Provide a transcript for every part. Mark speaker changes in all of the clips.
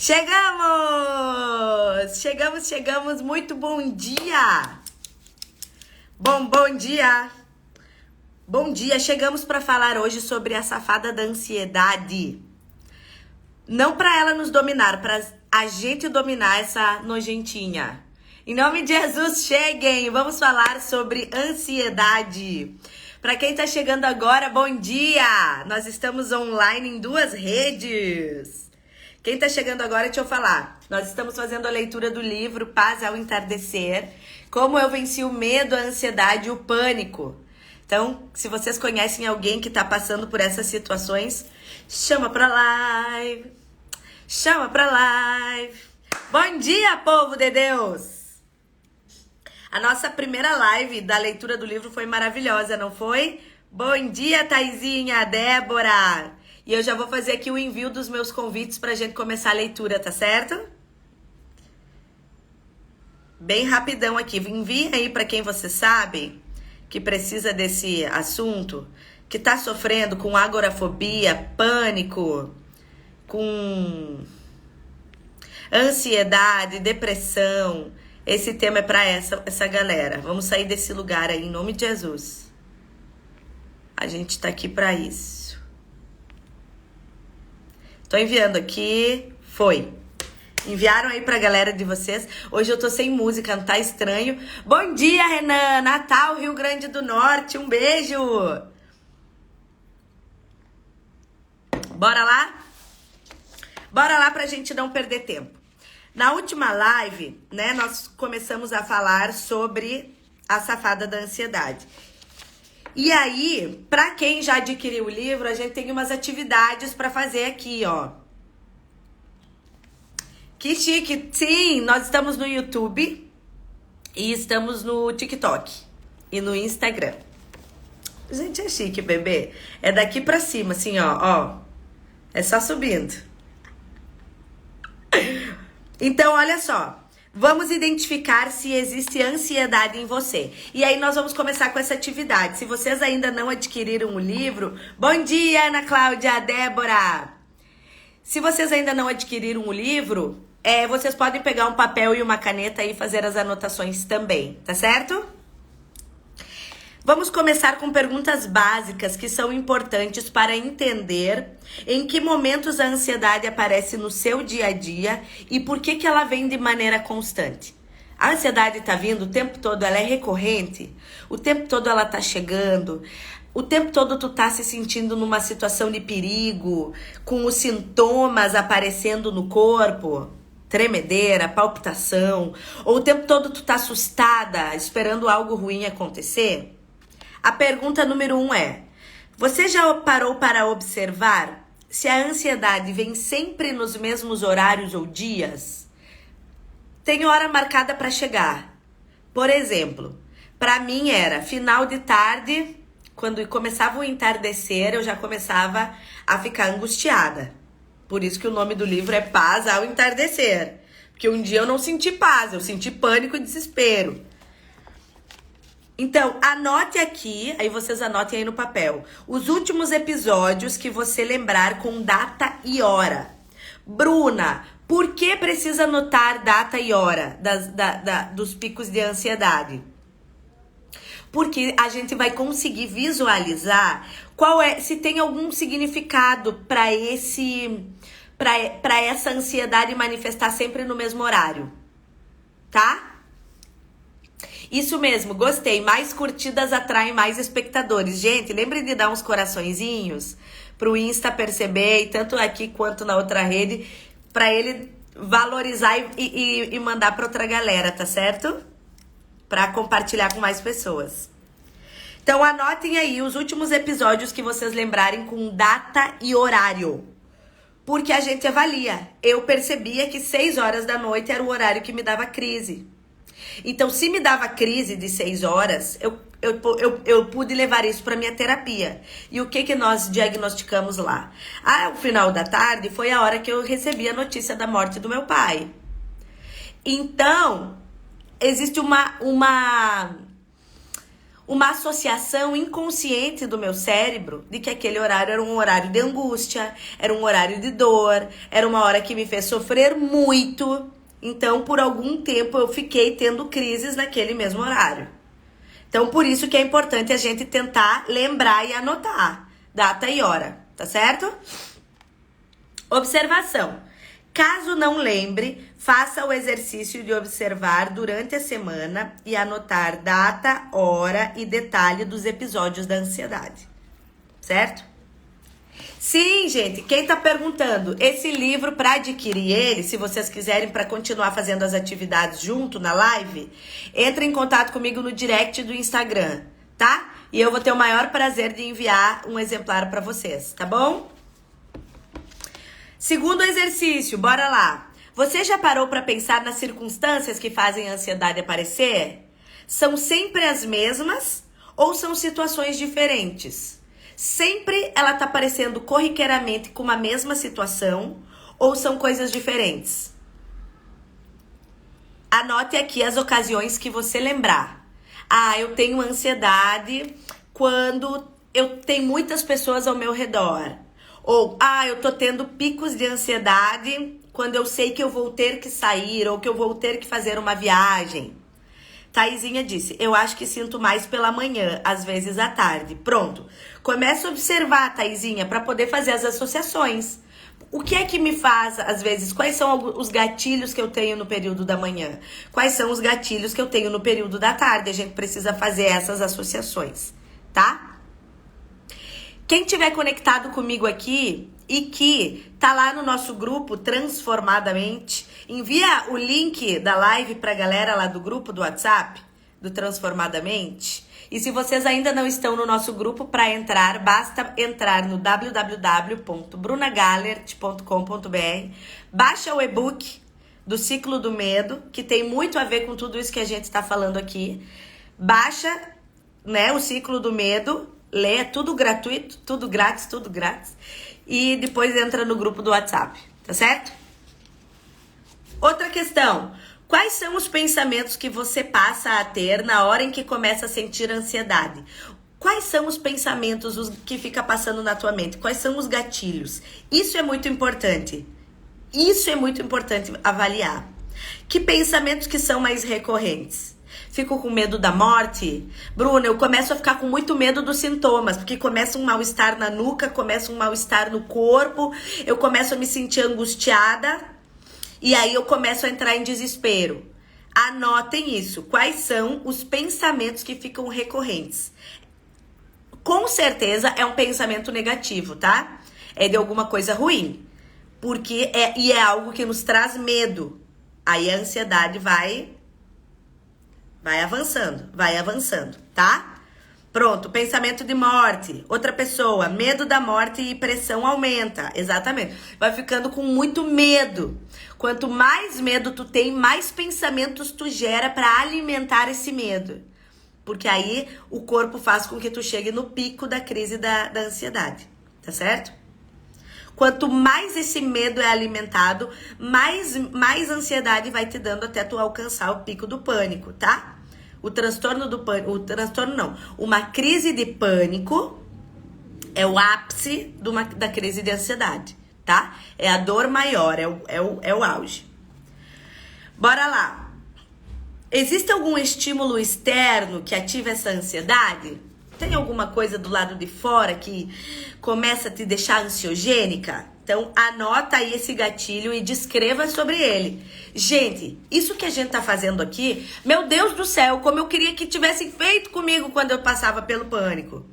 Speaker 1: Chegamos! Chegamos! Muito bom dia! Bom dia! Bom dia! Chegamos para falar hoje sobre a safada da ansiedade. Não para ela nos dominar, para a gente dominar essa nojentinha. Em nome de Jesus, cheguem! Vamos falar sobre ansiedade. Para quem está chegando agora, bom dia! Nós estamos online em 2 redes. Quem está chegando agora, deixa eu falar. Nós estamos fazendo a leitura do livro Paz ao Entardecer. Como eu venci o medo, a ansiedade e o pânico. Então, se vocês conhecem alguém que está passando por essas situações, chama pra live. Chama pra live. Bom dia, povo de Deus! A nossa primeira live da leitura do livro foi maravilhosa, não foi? Bom dia, Taizinha, Débora! E eu já vou fazer aqui o envio dos meus convites pra gente começar a leitura, tá certo? Bem rapidão aqui. Envie aí pra quem você sabe que precisa desse assunto, que tá sofrendo com agorafobia, pânico, com ansiedade, depressão. Esse tema é para essa galera. Vamos sair desse lugar aí, em nome de Jesus. A gente tá aqui para isso. Tô enviando aqui. Foi. Enviaram aí pra galera de vocês. Hoje eu tô sem música, não tá estranho? Bom dia, Renan. Natal, Rio Grande do Norte. Um beijo. Bora lá? Bora lá pra gente não perder tempo. Na última live, né, nós começamos a falar sobre a safada da ansiedade. E aí, pra quem já adquiriu o livro, a gente tem umas atividades pra fazer aqui, ó. Que chique! Sim, nós estamos no YouTube e estamos no TikTok e no Instagram. Gente, é chique, bebê. É daqui pra cima, assim, ó. É só subindo. Então, olha só, vamos identificar se existe ansiedade em você. E aí nós vamos começar com essa atividade. Se vocês ainda não adquiriram o livro, bom dia, Ana Cláudia, Débora! Se vocês ainda não adquiriram o livro, vocês podem pegar um papel e uma caneta e fazer as anotações também, tá certo? Vamos começar com perguntas básicas que são importantes para entender em que momentos a ansiedade aparece no seu dia a dia e por que ela vem de maneira constante. A ansiedade tá vindo o tempo todo, ela é recorrente, o tempo todo ela tá chegando, o tempo todo tu tá se sentindo numa situação de perigo, com os sintomas aparecendo no corpo, tremedeira, palpitação, ou o tempo todo tu tá assustada, esperando algo ruim acontecer. A pergunta número 1 é: você já parou para observar se a ansiedade vem sempre nos mesmos horários ou dias? Tem hora marcada para chegar. Por exemplo, para mim era final de tarde, quando começava o entardecer, eu já começava a ficar angustiada. Por isso que o nome do livro é Paz ao Entardecer. Porque um dia eu não senti paz, eu senti pânico e desespero. Então, anote aqui, aí vocês anotem aí no papel, os últimos episódios que você lembrar com data e hora. Bruna, por que precisa anotar data e hora dos picos de ansiedade? Porque a gente vai conseguir visualizar se tem algum significado para essa ansiedade manifestar sempre no mesmo horário, tá? Isso mesmo, gostei. Mais curtidas atraem mais espectadores. Gente, lembre de dar uns coraçõezinhos pro Insta perceber, e tanto aqui quanto na outra rede, para ele valorizar e mandar para outra galera, tá certo? Para compartilhar com mais pessoas. Então anotem aí os últimos episódios que vocês lembrarem com data e horário. Porque a gente avalia. Eu percebia que 6 horas da noite era o horário que me dava crise. Então, se me dava crise de 6 horas, eu pude levar isso para minha terapia. E o que nós diagnosticamos lá? Ao final da tarde foi a hora que eu recebi a notícia da morte do meu pai. Então, existe uma associação inconsciente do meu cérebro de que aquele horário era um horário de angústia, era um horário de dor, era uma hora que me fez sofrer muito. Então, por algum tempo, eu fiquei tendo crises naquele mesmo horário. Então, por isso que é importante a gente tentar lembrar e anotar data e hora, tá certo? Observação. Caso não lembre, faça o exercício de observar durante a semana e anotar data, hora e detalhe dos episódios da ansiedade. Certo? Sim, gente, quem tá perguntando, esse livro, para adquirir ele, se vocês quiserem para continuar fazendo as atividades junto na live, entre em contato comigo no direct do Instagram, tá? E eu vou ter o maior prazer de enviar um exemplar para vocês, tá bom? Segundo exercício, bora lá. Você já parou para pensar nas circunstâncias que fazem a ansiedade aparecer? São sempre as mesmas ou são situações diferentes? Sempre ela tá aparecendo corriqueiramente com uma mesma situação ou são coisas diferentes? Anote aqui as ocasiões que você lembrar. Ah, eu tenho ansiedade quando eu tenho muitas pessoas ao meu redor. Ou, eu tô tendo picos de ansiedade quando eu sei que eu vou ter que sair ou que eu vou ter que fazer uma viagem. Taizinha disse, eu acho que sinto mais pela manhã, às vezes à tarde. Pronto. Começa a observar, Taizinha, para poder fazer as associações. O que é que me faz, às vezes, quais são os gatilhos que eu tenho no período da manhã? Quais são os gatilhos que eu tenho no período da tarde? A gente precisa fazer essas associações, tá? Quem tiver conectado comigo aqui e que tá lá no nosso grupo Transformadamente, envia o link da live pra galera lá do grupo do WhatsApp, do Transformadamente. E se vocês ainda não estão no nosso grupo, para entrar, basta entrar no www.brunagallert.com.br, baixa o e-book do Ciclo do Medo, que tem muito a ver com tudo isso que a gente está falando aqui. Baixa, né, o Ciclo do Medo, lê, é tudo gratuito, tudo grátis. E depois entra no grupo do WhatsApp, tá certo? Outra questão. Quais são os pensamentos que você passa a ter na hora em que começa a sentir ansiedade? Quais são os pensamentos que fica passando na tua mente? Quais são os gatilhos? Isso é muito importante. Isso é muito importante avaliar. Que pensamentos que são mais recorrentes? Fico com medo da morte? Bruna, eu começo a ficar com muito medo dos sintomas, porque começa um mal-estar na nuca, começa um mal-estar no corpo, eu começo a me sentir angustiada e aí eu começo a entrar em desespero. Anotem isso. Quais são os pensamentos que ficam recorrentes? Com certeza é um pensamento negativo, tá? É de alguma coisa ruim, porque é algo que nos traz medo. Aí a ansiedade vai avançando, tá? Pronto, pensamento de morte. Outra pessoa, medo da morte e pressão aumenta. Exatamente. Vai ficando com muito medo. Quanto mais medo tu tem, mais pensamentos tu gera para alimentar esse medo. Porque aí o corpo faz com que tu chegue no pico da crise da ansiedade. Tá certo? Quanto mais esse medo é alimentado, mais ansiedade vai te dando até tu alcançar o pico do pânico, tá? O transtorno do pânico, uma crise de pânico é o ápice da crise de ansiedade, tá? É a dor maior, é o auge. Bora lá. Existe algum estímulo externo que ativa essa ansiedade? Tem alguma coisa do lado de fora que começa a te deixar ansiogênica? Então, anota aí esse gatilho e descreva sobre ele. Gente, isso que a gente tá fazendo aqui, meu Deus do céu, como eu queria que tivessem feito comigo quando eu passava pelo pânico.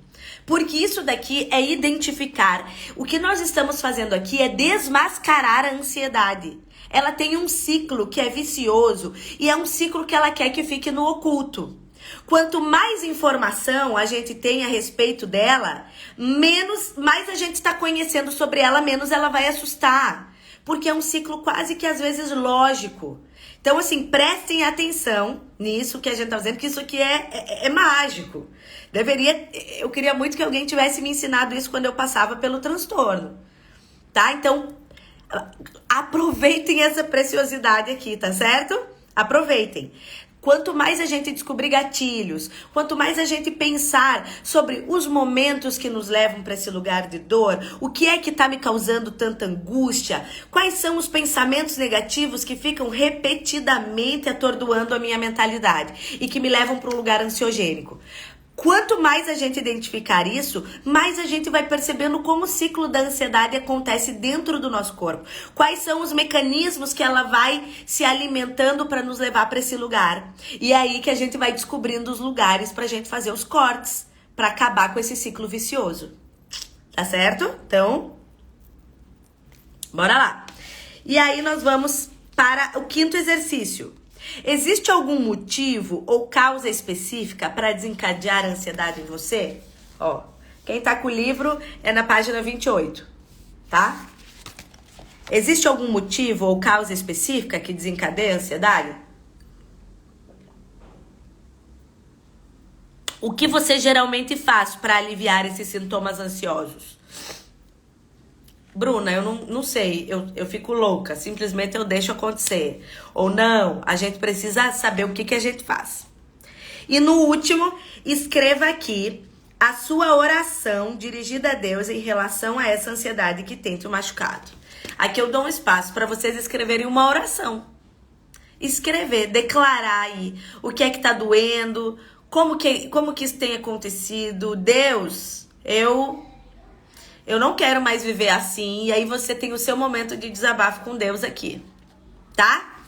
Speaker 1: Porque isso daqui é identificar. O que nós estamos fazendo aqui é desmascarar a ansiedade. Ela tem um ciclo que é vicioso e é um ciclo que ela quer que fique no oculto. Quanto mais informação a gente tem a respeito dela, mais a gente está conhecendo sobre ela, menos ela vai assustar. Porque é um ciclo quase que às vezes lógico. Então, assim, prestem atenção nisso que a gente tá fazendo, que isso aqui é mágico. Eu queria muito que alguém tivesse me ensinado isso quando eu passava pelo transtorno. Tá? Então, aproveitem essa preciosidade aqui, tá certo? Aproveitem. Quanto mais a gente descobrir gatilhos, quanto mais a gente pensar sobre os momentos que nos levam para esse lugar de dor, o que é que está me causando tanta angústia, quais são os pensamentos negativos que ficam repetidamente atordoando a minha mentalidade e que me levam para um lugar ansiogênico. Quanto mais a gente identificar isso, mais a gente vai percebendo como o ciclo da ansiedade acontece dentro do nosso corpo. Quais são os mecanismos que ela vai se alimentando para nos levar para esse lugar. E é aí que a gente vai descobrindo os lugares para a gente fazer os cortes, para acabar com esse ciclo vicioso. Tá certo? Então, bora lá. E aí nós vamos para o quinto exercício. Existe algum motivo ou causa específica para desencadear a ansiedade em você? Ó, quem tá com o livro é na página 28, tá? Existe algum motivo ou causa específica que desencadeia a ansiedade? O que você geralmente faz para aliviar esses sintomas ansiosos? Bruna, eu não sei, eu fico louca, simplesmente eu deixo acontecer. Ou não, a gente precisa saber o que a gente faz. E no último, escreva aqui a sua oração dirigida a Deus em relação a essa ansiedade que tem te machucado. Aqui eu dou um espaço para vocês escreverem uma oração. Escrever, declarar aí o que é que tá doendo, como que isso tem acontecido. Deus, eu não quero mais viver assim. E aí você tem o seu momento de desabafo com Deus aqui, tá?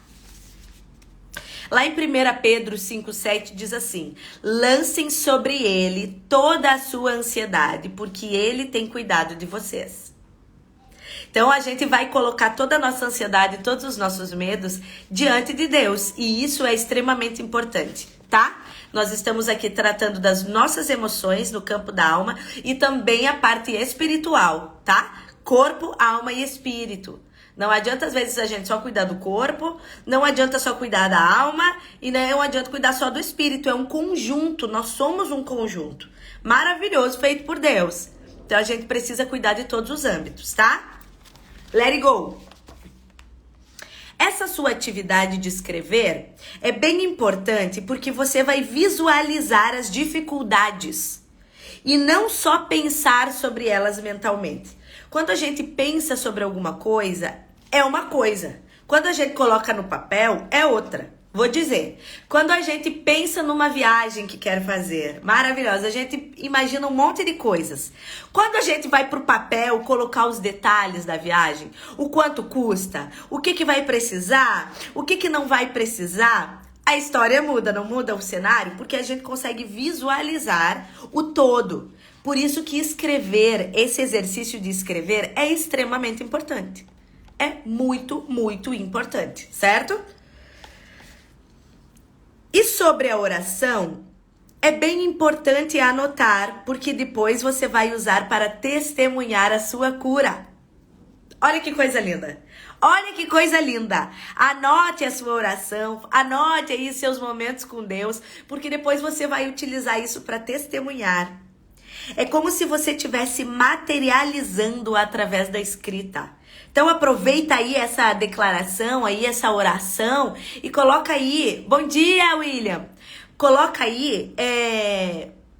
Speaker 1: Lá em 1 Pedro 5,7 diz assim: lancem sobre ele toda a sua ansiedade, porque ele tem cuidado de vocês. Então a gente vai colocar toda a nossa ansiedade, todos os nossos medos diante de Deus. E isso é extremamente importante, tá? Nós estamos aqui tratando das nossas emoções no campo da alma e também a parte espiritual, tá? Corpo, alma e espírito. Não adianta às vezes a gente só cuidar do corpo, não adianta só cuidar da alma e não adianta cuidar só do espírito. É um conjunto, nós somos um conjunto maravilhoso feito por Deus. Então a gente precisa cuidar de todos os âmbitos, tá? Let it go! Essa sua atividade de escrever é bem importante porque você vai visualizar as dificuldades e não só pensar sobre elas mentalmente. Quando a gente pensa sobre alguma coisa, é uma coisa. Quando a gente coloca no papel, é outra. Vou dizer, quando a gente pensa numa viagem que quer fazer, maravilhosa, a gente imagina um monte de coisas. Quando a gente vai pro papel colocar os detalhes da viagem, o quanto custa, o que vai precisar, o que não vai precisar, a história muda, não muda o cenário, porque a gente consegue visualizar o todo. Por isso que escrever, esse exercício de escrever é extremamente importante. É muito, muito importante, certo? E sobre a oração, é bem importante anotar, porque depois você vai usar para testemunhar a sua cura. Olha que coisa linda! Olha que coisa linda! Anote a sua oração, anote aí seus momentos com Deus, porque depois você vai utilizar isso para testemunhar. É como se você estivesse materializando através da escrita. Então aproveita aí essa declaração, aí essa oração e coloca aí, bom dia William, coloca aí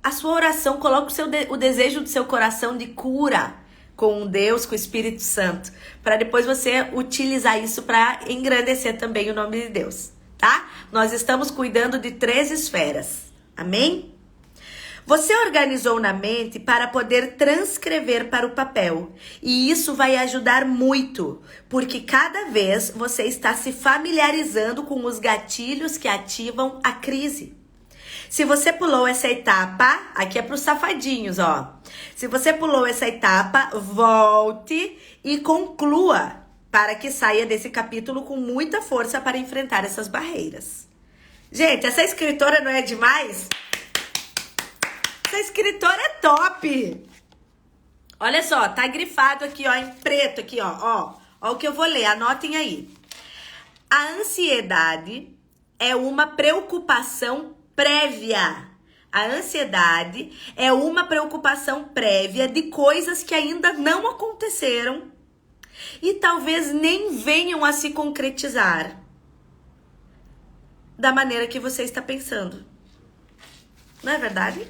Speaker 1: a sua oração, coloca o desejo do seu coração de cura com Deus, com o Espírito Santo, para depois você utilizar isso para engrandecer também o nome de Deus, tá? Nós estamos cuidando de 3 esferas, amém? Você organizou na mente para poder transcrever para o papel. E isso vai ajudar muito, porque cada vez você está se familiarizando com os gatilhos que ativam a crise. Se você pulou essa etapa, aqui é para os safadinhos, ó. Se você pulou essa etapa, volte e conclua para que saia desse capítulo com muita força para enfrentar essas barreiras. Gente, essa escritora não é demais? Essa escritora é top! Olha só, tá grifado aqui, ó, em preto aqui, ó. Ó o que eu vou ler, anotem aí. A ansiedade é uma preocupação prévia. A ansiedade é uma preocupação prévia de coisas que ainda não aconteceram e talvez nem venham a se concretizar. da maneira que você está pensando. Não é verdade?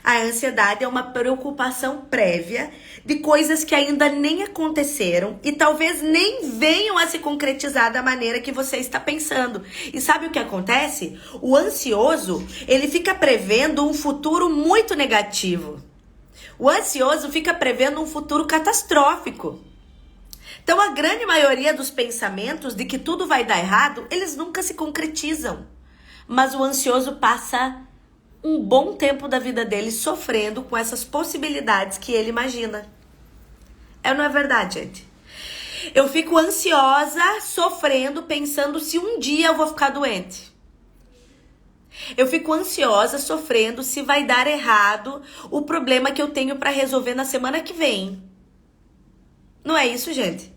Speaker 1: A ansiedade é uma preocupação prévia de coisas que ainda nem aconteceram e talvez nem venham a se concretizar da maneira que você está pensando. E sabe o que acontece? O ansioso, ele fica prevendo um futuro muito negativo. O ansioso fica prevendo um futuro catastrófico. Então, a grande maioria dos pensamentos de que tudo vai dar errado, eles nunca se concretizam. Mas o ansioso passa um bom tempo da vida dele sofrendo com essas possibilidades que ele imagina. Não é verdade, gente? Eu fico ansiosa, sofrendo, pensando se um dia eu vou ficar doente. Eu fico ansiosa, sofrendo se vai dar errado o problema que eu tenho para resolver na semana que vem. Não é isso, gente?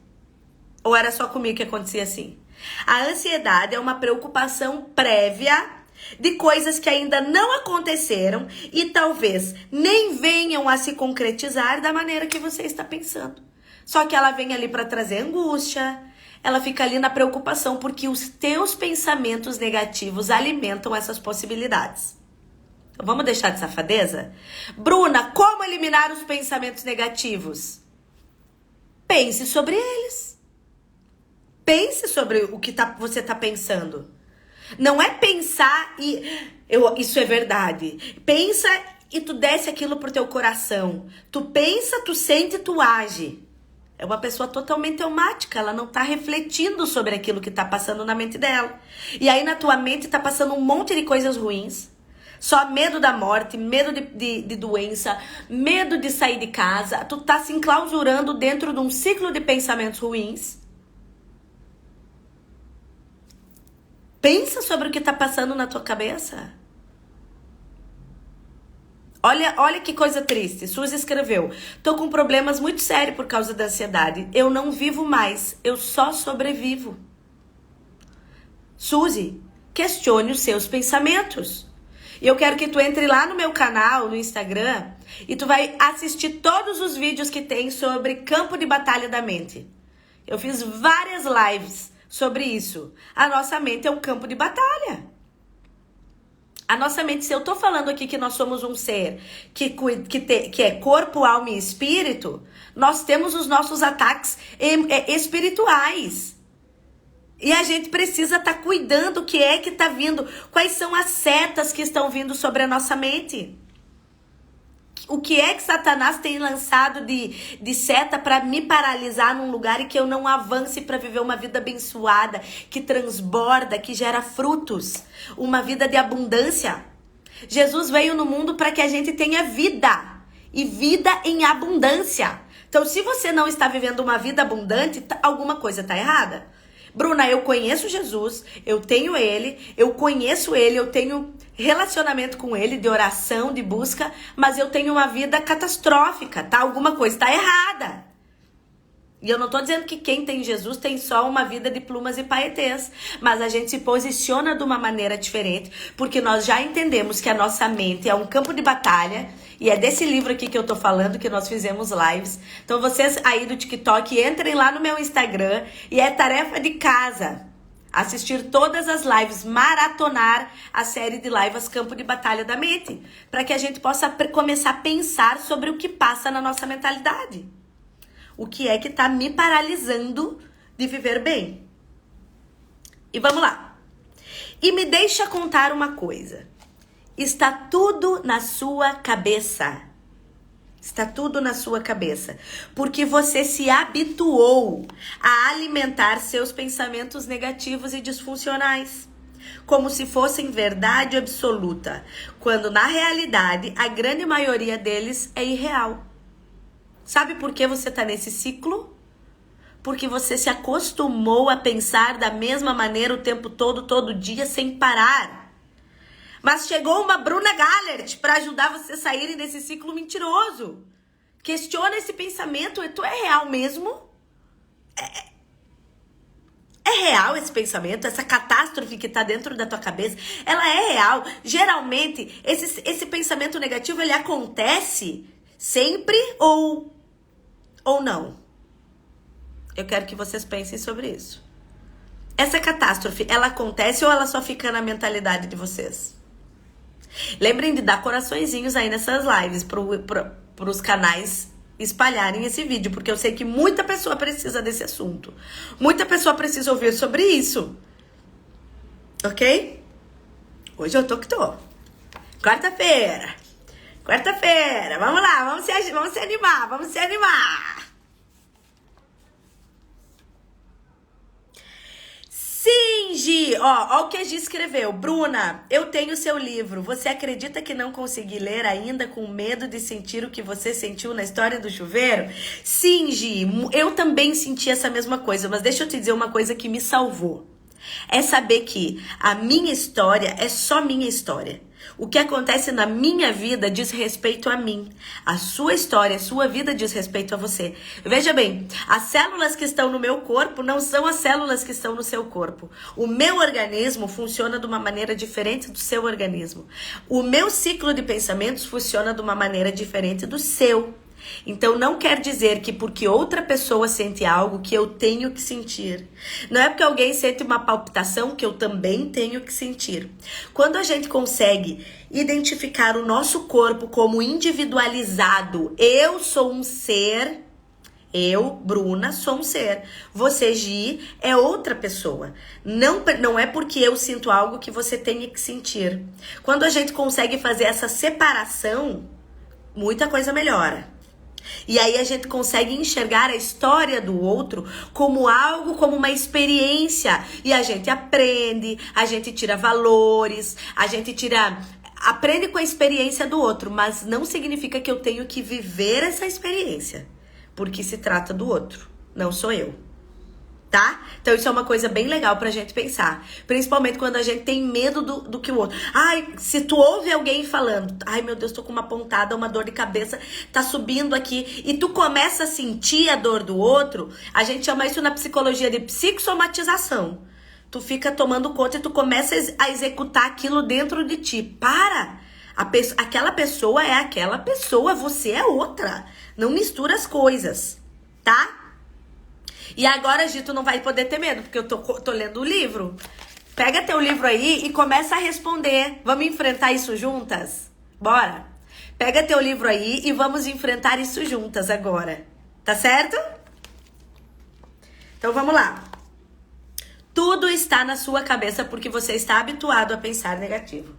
Speaker 1: Ou era só comigo que acontecia assim? A ansiedade é uma preocupação prévia de coisas que ainda não aconteceram e talvez nem venham a se concretizar da maneira que você está pensando. Só que ela vem ali para trazer angústia, ela fica ali na preocupação porque os teus pensamentos negativos alimentam essas possibilidades. Então, vamos deixar de safadeza? Bruna, como eliminar os pensamentos negativos? Pense sobre eles. Pense sobre o que você está pensando. Não é pensar e isso é verdade. Pensa e tu desce aquilo pro teu coração. Tu pensa, tu sente, tu age. É uma pessoa totalmente automática. Ela não tá refletindo sobre aquilo que tá passando na mente dela. E aí na tua mente tá passando um monte de coisas ruins. Só medo da morte, medo de doença, medo de sair de casa. Tu tá se enclausurando dentro de um ciclo de pensamentos ruins. Pensa sobre o que tá passando na tua cabeça. Olha que coisa triste. Suzy escreveu: tô com problemas muito sérios por causa da ansiedade. Eu não vivo mais, eu só sobrevivo. Suzy, questione os seus pensamentos. E eu quero que tu entre lá no meu canal, no Instagram, e tu vai assistir todos os vídeos que tem sobre campo de batalha da mente. Eu fiz várias lives sobre isso. A nossa mente é um campo de batalha. A nossa mente, se eu tô falando aqui que nós somos um ser que é corpo, alma e espírito, nós temos os nossos ataques espirituais. E a gente precisa estar cuidando o que é que tá vindo, quais são as setas que estão vindo sobre a nossa mente. O que é que Satanás tem lançado de seta para me paralisar num lugar e que eu não avance para viver uma vida abençoada, que transborda, que gera frutos, uma vida de abundância. Jesus veio no mundo para que a gente tenha vida, e vida em abundância. Então, se você não está vivendo uma vida abundante, alguma coisa está errada. Bruna, eu conheço Jesus, eu tenho ele, eu conheço ele, eu tenho relacionamento com ele, de oração, de busca, mas eu tenho uma vida catastrófica, tá? Alguma coisa tá errada. E eu não tô dizendo que quem tem Jesus tem só uma vida de plumas e paetês, mas a gente se posiciona de uma maneira diferente, porque nós já entendemos que a nossa mente é um campo de batalha, e é desse livro aqui que eu tô falando, que nós fizemos lives. Então vocês aí do TikTok, entrem lá no meu Instagram, e é tarefa de casa assistir todas as lives, maratonar a série de lives Campo de Batalha da Mente, para que a gente possa começar a pensar sobre o que passa na nossa mentalidade. O que é que tá me paralisando de viver bem? E vamos lá. E me deixa contar uma coisa. Está tudo na sua cabeça. Está tudo na sua cabeça. Porque você se habituou a alimentar seus pensamentos negativos e disfuncionais, como se fossem verdade absoluta, quando na realidade a grande maioria deles é irreal. Sabe por que você está nesse ciclo? Porque você se acostumou a pensar da mesma maneira o tempo todo, todo dia, sem parar. Mas chegou uma Bruna Gallert para ajudar você a sair desse ciclo mentiroso. Questiona esse pensamento. Tu é real mesmo? É real esse pensamento? Essa catástrofe que está dentro da tua cabeça? Ela é real? Geralmente, esse pensamento negativo, ele acontece sempre ou não? Eu quero que vocês pensem sobre isso. Essa catástrofe, ela acontece ou ela só fica na mentalidade de vocês? Lembrem de dar coraçõezinhos aí nessas lives pros canais espalharem esse vídeo, porque eu sei que muita pessoa precisa desse assunto. Muita pessoa precisa ouvir sobre isso. Ok? Hoje eu tô que tô. Quarta-feira. Vamos lá, vamos se animar. Sim, Gi! Ó o que a Gi escreveu. Bruna, eu tenho seu livro. Você acredita que não consegui ler ainda com medo de sentir o que você sentiu na história do chuveiro? Sim, Gi, eu também senti essa mesma coisa, mas deixa eu te dizer uma coisa que me salvou. É saber que a minha história é só minha história. O que acontece na minha vida diz respeito a mim. A sua história, a sua vida diz respeito a você. Veja bem, as células que estão no meu corpo não são as células que estão no seu corpo. O meu organismo funciona de uma maneira diferente do seu organismo. O meu ciclo de pensamentos funciona de uma maneira diferente do seu. Então não quer dizer que porque outra pessoa sente algo que eu tenho que sentir. Não é porque alguém sente uma palpitação que eu também tenho que sentir. Quando a gente consegue identificar o nosso corpo como individualizado, eu sou um ser, eu, Bruna, sou um ser. Você, Gi, é outra pessoa. Não é porque eu sinto algo que você tenha que sentir. Quando a gente consegue fazer essa separação, muita coisa melhora. E aí a gente consegue enxergar a história do outro como algo, como uma experiência. E a gente aprende, a gente tira valores, aprende com a experiência do outro, mas não significa que eu tenho que viver essa experiência, porque se trata do outro, não sou eu. Tá? Então isso é uma coisa bem legal pra gente pensar. Principalmente quando a gente tem medo do que o outro. Ai, se tu ouve alguém falando, ai meu Deus, tô com uma pontada, uma dor de cabeça, tá subindo aqui, e tu começa a sentir a dor do outro, a gente chama isso na psicologia de psicossomatização. Tu fica tomando conta e tu começa a executar aquilo dentro de ti. Para! Aquela pessoa é aquela pessoa, você é outra. Não mistura as coisas, tá? E agora, Gi, tu não vai poder ter medo, porque eu tô lendo o livro. Pega teu livro aí e começa a responder. Vamos enfrentar isso juntas? Bora? Pega teu livro aí e vamos enfrentar isso juntas agora. Tá certo? Então vamos lá. Tudo está na sua cabeça porque você está habituado a pensar negativo.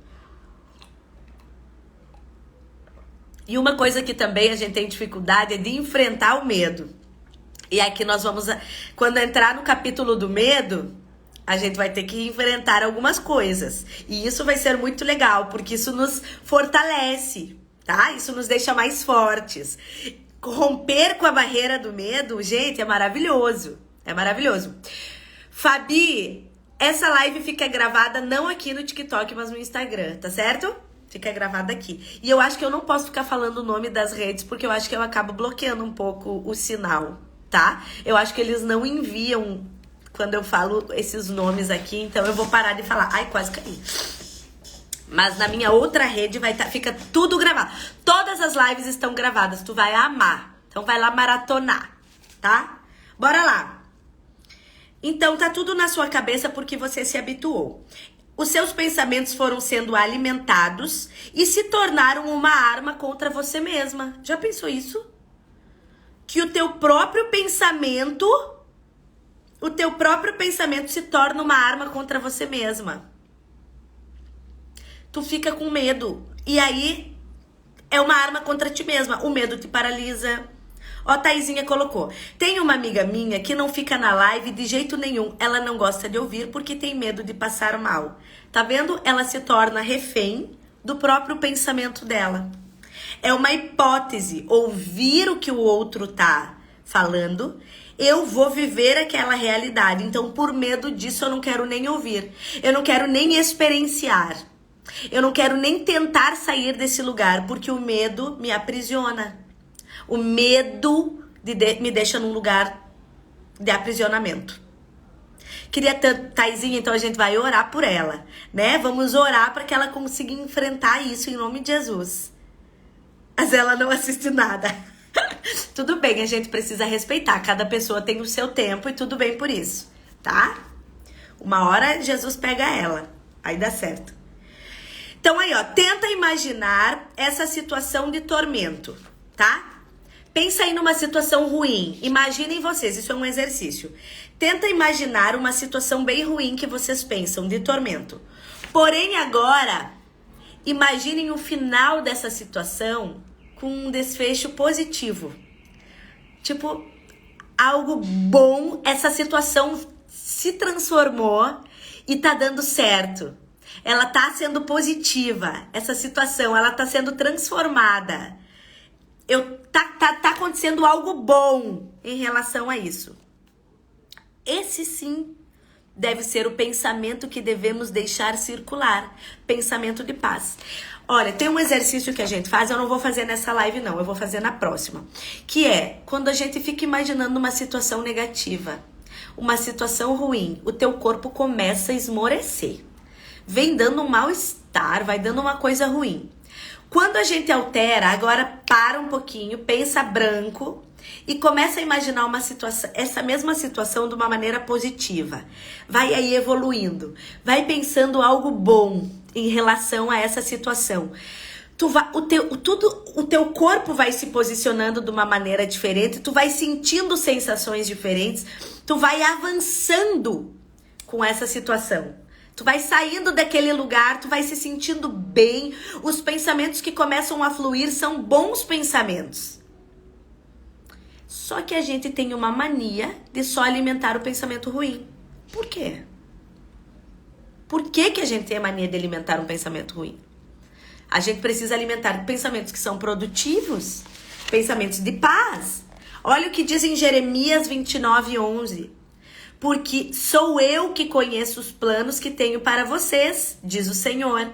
Speaker 1: E uma coisa que também a gente tem dificuldade é de enfrentar o medo. E aqui nós vamos, quando entrar no capítulo do medo, a gente vai ter que enfrentar algumas coisas. E isso vai ser muito legal, porque isso nos fortalece, tá? Isso nos deixa mais fortes. Romper com a barreira do medo, gente, é maravilhoso. É maravilhoso. Fabi, essa live fica gravada não aqui no TikTok, mas no Instagram, tá certo? Fica gravada aqui. E eu acho que eu não posso ficar falando o nome das redes, porque eu acho que eu acabo bloqueando um pouco o sinal. Tá? Eu acho que eles não enviam quando eu falo esses nomes aqui, então eu vou parar de falar. Ai, quase caí. Mas na minha outra rede fica tudo gravado. Todas as lives estão gravadas, tu vai amar. Então vai lá maratonar, tá? Bora lá. Então tá tudo na sua cabeça porque você se habituou. Os seus pensamentos foram sendo alimentados e se tornaram uma arma contra você mesma. Já pensou isso? Que o teu próprio pensamento se torna uma arma contra você mesma. Tu fica com medo. E aí, é uma arma contra ti mesma. O medo te paralisa. Ó, Taizinha colocou. Tem uma amiga minha que não fica na live de jeito nenhum. Ela não gosta de ouvir porque tem medo de passar mal. Tá vendo? Ela se torna refém do próprio pensamento dela. É uma hipótese, ouvir o que o outro tá falando, eu vou viver aquela realidade. Então, por medo disso, eu não quero nem ouvir. Eu não quero nem experienciar. Eu não quero nem tentar sair desse lugar, porque o medo me aprisiona. O medo me deixa num lugar de aprisionamento. Queria tanto, Taizinha, então a gente vai orar por ela, né? Vamos orar para que ela consiga enfrentar isso em nome de Jesus. Mas ela não assiste nada. Tudo bem, a gente precisa respeitar. Cada pessoa tem o seu tempo e tudo bem por isso, tá? Uma hora Jesus pega ela, aí dá certo. Então aí, ó, tenta imaginar essa situação de tormento, tá? Pensa aí numa situação ruim. Imaginem vocês, isso é um exercício. Tenta imaginar uma situação bem ruim que vocês pensam, de tormento. Porém, agora, imaginem o final dessa situação com um desfecho positivo. Tipo, algo bom, essa situação se transformou e tá dando certo. Ela tá sendo positiva, essa situação, ela tá sendo transformada. Tá acontecendo algo bom em relação a isso. Esse sim deve ser o pensamento que devemos deixar circular. Pensamento de paz. Olha, tem um exercício que a gente faz, eu não vou fazer nessa live não, eu vou fazer na próxima. Que é, quando a gente fica imaginando uma situação negativa, uma situação ruim, o teu corpo começa a esmorecer. Vem dando um mal-estar, vai dando uma coisa ruim. Quando a gente altera, agora para um pouquinho, pensa branco e começa a imaginar uma situação, essa mesma situação de uma maneira positiva. Vai aí evoluindo, vai pensando algo bom em relação a essa situação. O teu corpo vai se posicionando de uma maneira diferente, tu vai sentindo sensações diferentes, tu vai avançando com essa situação. Tu vai saindo daquele lugar, tu vai se sentindo bem. Os pensamentos que começam a fluir são bons pensamentos. Só que a gente tem uma mania de só alimentar o pensamento ruim. Por quê? Por que a gente tem a mania de alimentar um pensamento ruim? A gente precisa alimentar pensamentos que são produtivos, pensamentos de paz. Olha o que diz em Jeremias 29:11. Porque sou eu que conheço os planos que tenho para vocês, diz o Senhor.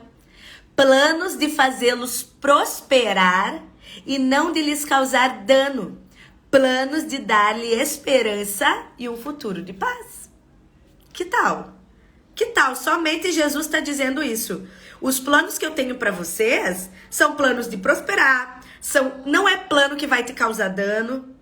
Speaker 1: Planos de fazê-los prosperar e não de lhes causar dano. Planos de dar-lhe esperança e um futuro de paz. Que tal? Que tal? Somente Jesus está dizendo isso. Os planos que eu tenho para vocês são planos de prosperar. Não é plano que vai te causar dano.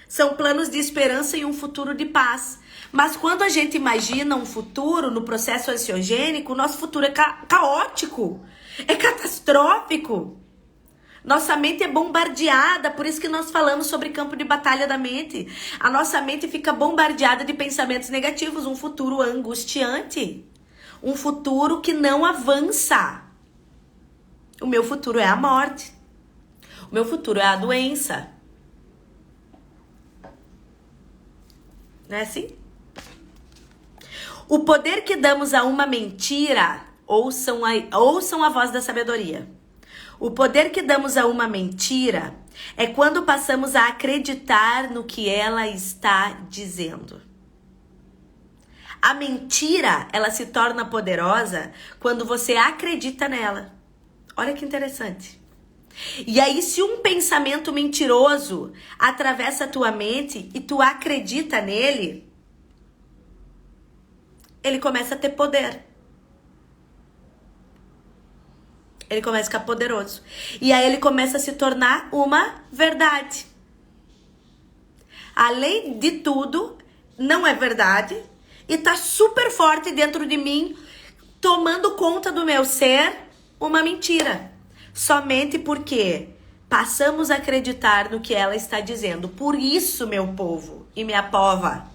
Speaker 1: São planos de esperança e um futuro de paz. Mas quando a gente imagina um futuro no processo ansiogênico, o nosso futuro é caótico, é catastrófico. Nossa mente é bombardeada, por isso que nós falamos sobre campo de batalha da mente. A nossa mente fica bombardeada de pensamentos negativos, um futuro angustiante, um futuro que não avança. O meu futuro é a morte, o meu futuro é a doença. Não é assim? O poder que damos a uma mentira, ouçam a voz da sabedoria. O poder que damos a uma mentira é quando passamos a acreditar no que ela está dizendo. A mentira, ela se torna poderosa quando você acredita nela. Olha que interessante. E aí, se um pensamento mentiroso atravessa a tua mente e tu acredita nele, ele começa a ter poder. Ele começa a ficar poderoso. E aí ele começa a se tornar uma verdade. Além de tudo, não é verdade. E tá super forte dentro de mim, tomando conta do meu ser, uma mentira. Somente porque passamos a acreditar no que ela está dizendo. Por isso, meu povo e minha pova,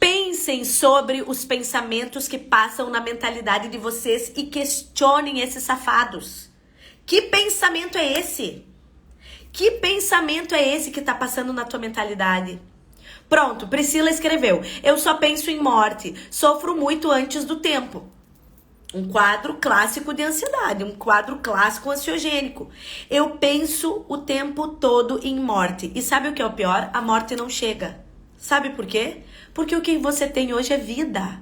Speaker 1: pensem sobre os pensamentos que passam na mentalidade de vocês e questionem esses safados. Que pensamento é esse? Que pensamento é esse que está passando na tua mentalidade? Pronto, Priscila escreveu: eu só penso em morte, sofro muito antes do tempo. Um quadro clássico de ansiedade, um quadro clássico ansiogênico. Eu penso o tempo todo em morte. E sabe o que é o pior? A morte não chega. Sabe por quê? Porque o que você tem hoje é vida.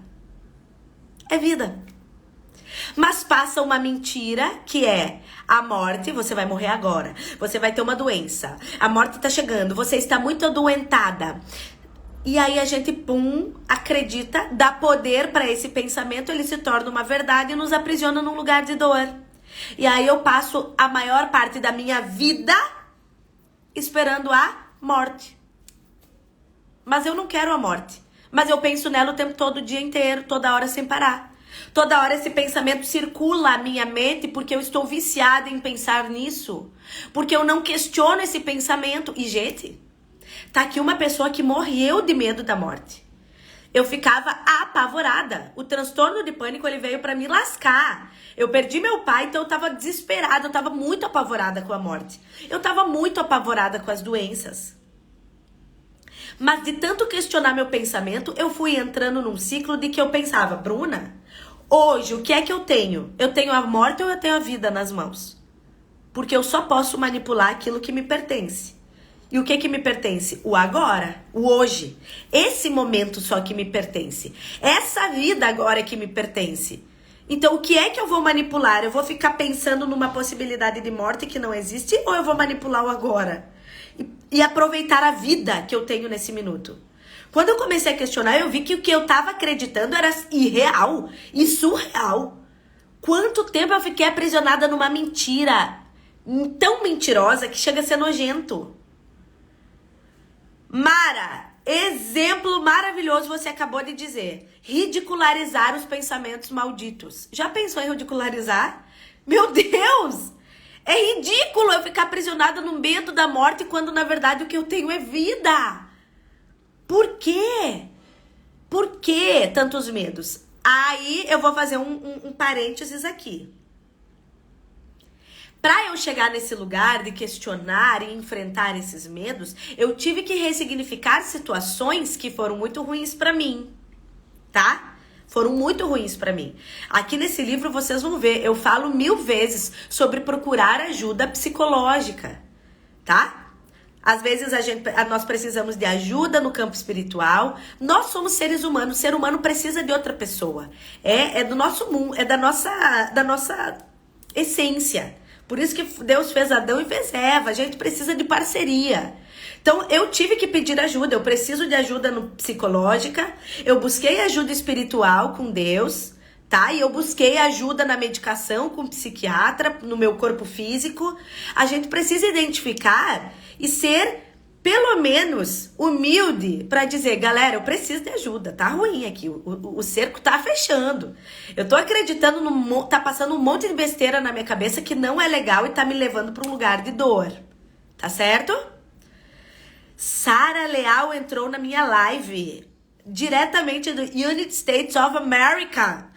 Speaker 1: É vida. Mas passa uma mentira que é a morte, você vai morrer agora. Você vai ter uma doença. A morte tá chegando, você está muito adoentada. E aí a gente, acredita, dá poder para esse pensamento, ele se torna uma verdade e nos aprisiona num lugar de dor. E aí eu passo a maior parte da minha vida esperando a morte. Mas eu não quero a morte. Mas eu penso nela o tempo todo, o dia inteiro, toda hora sem parar. Toda hora esse pensamento circula a minha mente porque eu estou viciada em pensar nisso. Porque eu não questiono esse pensamento. E, gente, tá aqui uma pessoa que morreu de medo da morte. Eu ficava apavorada. O transtorno de pânico, ele veio pra me lascar. Eu perdi meu pai, então eu tava desesperada. Eu tava muito apavorada com a morte. Eu tava muito apavorada com as doenças. Mas de tanto questionar meu pensamento, eu fui entrando num ciclo de que eu pensava, Bruna, hoje, o que é que eu tenho? Eu tenho a morte ou eu tenho a vida nas mãos? Porque eu só posso manipular aquilo que me pertence. E o que me pertence? O agora, o hoje. Esse momento só que me pertence. Essa vida agora que me pertence. Então, o que é que eu vou manipular? Eu vou ficar pensando numa possibilidade de morte que não existe ou eu vou manipular o agora? E aproveitar a vida que eu tenho nesse minuto. Quando eu comecei a questionar, eu vi que o que eu tava acreditando era irreal e surreal. Quanto tempo eu fiquei aprisionada numa mentira tão mentirosa que chega a ser nojento. Mara, exemplo maravilhoso você acabou de dizer. Ridicularizar os pensamentos malditos. Já pensou em ridicularizar? Meu Deus! É ridículo eu ficar aprisionada no medo da morte quando na verdade o que eu tenho é vida. Por quê? Por que tantos medos? Aí eu vou fazer um parênteses aqui. Para eu chegar nesse lugar de questionar e enfrentar esses medos, eu tive que ressignificar situações que foram muito ruins para mim, tá? Foram muito ruins para mim. Aqui nesse livro vocês vão ver, eu falo 1000 vezes sobre procurar ajuda psicológica, tá? Às vezes nós precisamos de ajuda no campo espiritual. Nós somos seres humanos, o ser humano precisa de outra pessoa. É do nosso mundo, é da nossa essência. Por isso que Deus fez Adão e fez Eva. A gente precisa de parceria. Então, eu tive que pedir ajuda. Eu preciso de ajuda psicológica. Eu busquei ajuda espiritual com Deus, tá? E eu busquei ajuda na medicação com psiquiatra, no meu corpo físico. A gente precisa identificar e ser, pelo menos, humilde para dizer, galera, eu preciso de ajuda. Tá ruim aqui. O cerco tá fechando. Eu tô acreditando tá passando um monte de besteira na minha cabeça que não é legal e tá me levando para um lugar de dor. Tá certo? Sara Leal entrou na minha live diretamente do United States of America.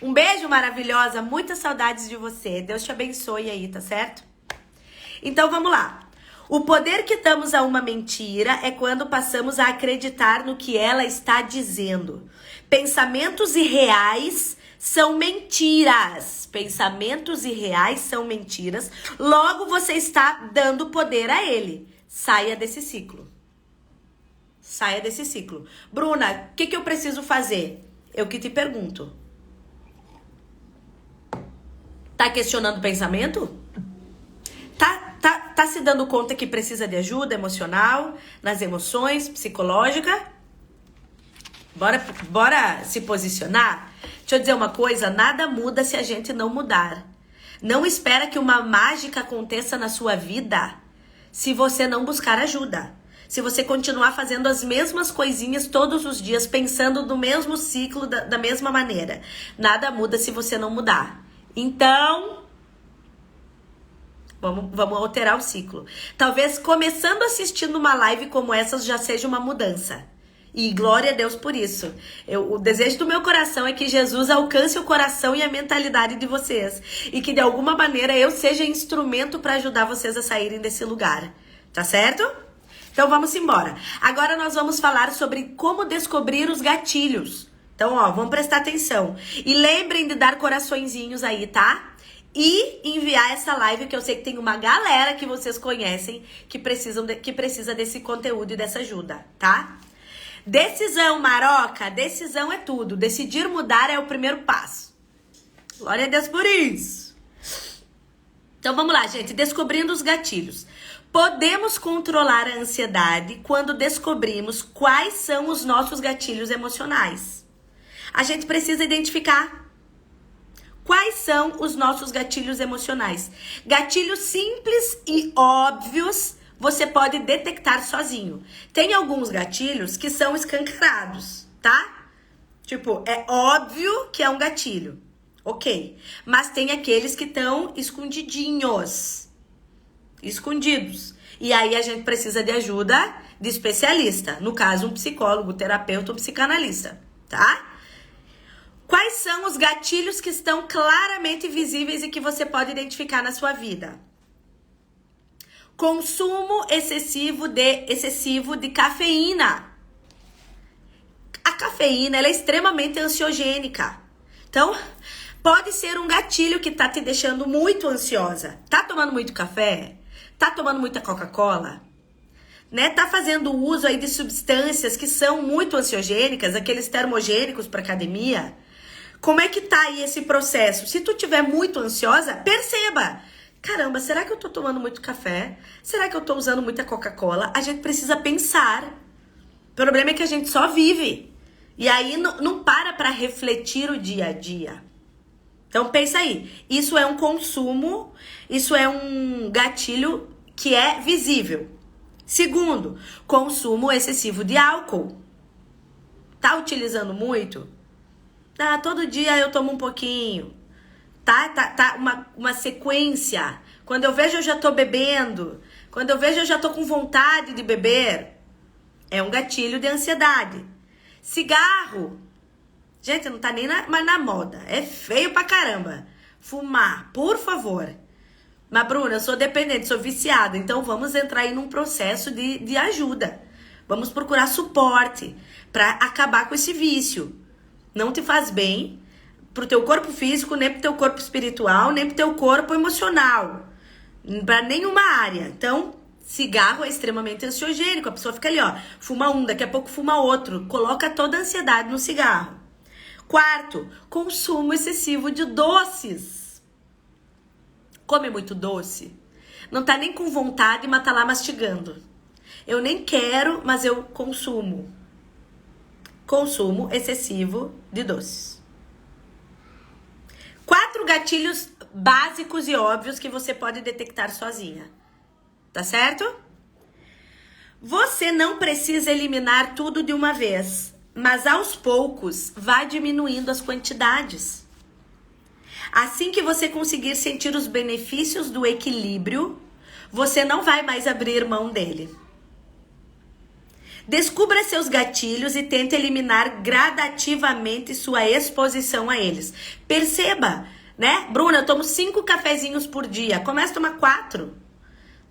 Speaker 1: Um beijo, maravilhosa. Muitas saudades de você. Deus te abençoe aí, tá certo? Então, vamos lá. O poder que damos a uma mentira é quando passamos a acreditar no que ela está dizendo. Pensamentos irreais são mentiras. Pensamentos irreais são mentiras. Logo, você está dando poder a ele. Saia desse ciclo. Saia desse ciclo. Bruna, o que eu preciso fazer? Eu que te pergunto. Tá questionando o pensamento? Tá se dando conta que precisa de ajuda emocional, nas emoções, psicológica? Bora se posicionar? Deixa eu dizer uma coisa, nada muda se a gente não mudar. Não espera que uma mágica aconteça na sua vida se você não buscar ajuda. Se você continuar fazendo as mesmas coisinhas todos os dias, pensando no mesmo ciclo, da mesma maneira. Nada muda se você não mudar. Então, vamos alterar o ciclo. Talvez começando assistindo uma live como essa já seja uma mudança. E glória a Deus por isso. O desejo do meu coração é que Jesus alcance o coração e a mentalidade de vocês. E que de alguma maneira eu seja instrumento para ajudar vocês a saírem desse lugar. Tá certo? Então vamos embora. Agora nós vamos falar sobre como descobrir os gatilhos. Então, vamos prestar atenção. E lembrem de dar coraçõezinhos aí, tá? E enviar essa live, que eu sei que tem uma galera que vocês conhecem que precisa desse conteúdo e dessa ajuda, tá? Decisão, Maroca. Decisão é tudo. Decidir mudar é o primeiro passo. Glória a Deus por isso. Então vamos lá, gente. Descobrindo os gatilhos. Podemos controlar a ansiedade quando descobrimos quais são os nossos gatilhos emocionais. A gente precisa identificar quais são os nossos gatilhos emocionais. Gatilhos simples e óbvios você pode detectar sozinho. Tem alguns gatilhos que são escancarados, tá? Tipo, é óbvio que é um gatilho, ok. Mas tem aqueles que estão escondidos. E aí a gente precisa de ajuda de especialista. No caso, um psicólogo, terapeuta ou psicanalista, tá? Quais são os gatilhos que estão claramente visíveis e que você pode identificar na sua vida? Consumo excessivo de cafeína. A cafeína, ela é extremamente ansiogênica. Então, pode ser um gatilho que tá te deixando muito ansiosa. Tá tomando muito café? Tá tomando muita Coca-Cola? Né? Tá fazendo uso aí de substâncias que são muito ansiogênicas, aqueles termogênicos para academia? Como é que tá aí esse processo? Se tu tiver muito ansiosa, perceba. Caramba, será que eu tô tomando muito café? Será que eu tô usando muita Coca-Cola? A gente precisa pensar. O problema é que a gente só vive. E aí não para refletir o dia a dia. Então pensa aí, isso é um consumo, isso é um gatilho que é visível. Segundo, consumo excessivo de álcool. Tá utilizando muito? Todo dia eu tomo um pouquinho. Tá uma sequência. Quando eu vejo eu já tô bebendo. Quando eu vejo eu já tô com vontade de beber. É um gatilho de ansiedade. Cigarro. Gente, não tá nem mais na moda. É feio pra caramba. Fumar, por favor. Mas, Bruna, eu sou dependente, sou viciada. Então, vamos entrar aí num processo de ajuda. Vamos procurar suporte pra acabar com esse vício. Não te faz bem pro teu corpo físico, nem pro teu corpo espiritual, nem pro teu corpo emocional. Pra nenhuma área. Então, cigarro é extremamente ansiogênico. A pessoa fica ali, ó, fuma um, daqui a pouco fuma outro. Coloca toda a ansiedade no cigarro. Quarto, consumo excessivo de doces. Come muito doce. Não tá nem com vontade, mas tá lá mastigando. Eu nem quero, mas eu consumo. Consumo excessivo de doces. 4 gatilhos básicos e óbvios que você pode detectar sozinha. Tá certo? Você não precisa eliminar tudo de uma vez, mas aos poucos vá diminuindo as quantidades. Assim que você conseguir sentir os benefícios do equilíbrio, você não vai mais abrir mão dele. Descubra seus gatilhos e tente eliminar gradativamente sua exposição a eles. Perceba, né? Bruna, eu tomo 5 cafezinhos por dia. Começa a tomar 4.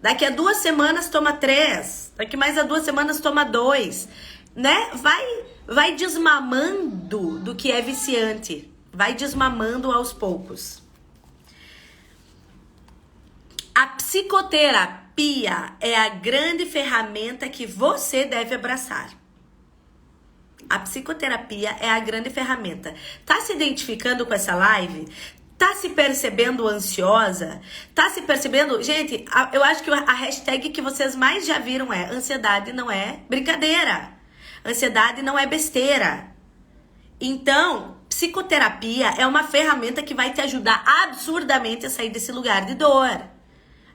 Speaker 1: Daqui a 2 semanas toma 3. Daqui mais a 2 semanas toma 2. Né? Vai desmamando do que é viciante. Vai desmamando aos poucos. A psicoterapia é a grande ferramenta que você deve abraçar. A psicoterapia é a grande ferramenta. Tá se identificando com essa live? Tá se percebendo ansiosa? Tá se percebendo? Gente, eu acho que a hashtag que vocês mais já viram é: ansiedade não é brincadeira. Ansiedade não é besteira. Então, psicoterapia é uma ferramenta que vai te ajudar absurdamente a sair desse lugar de dor.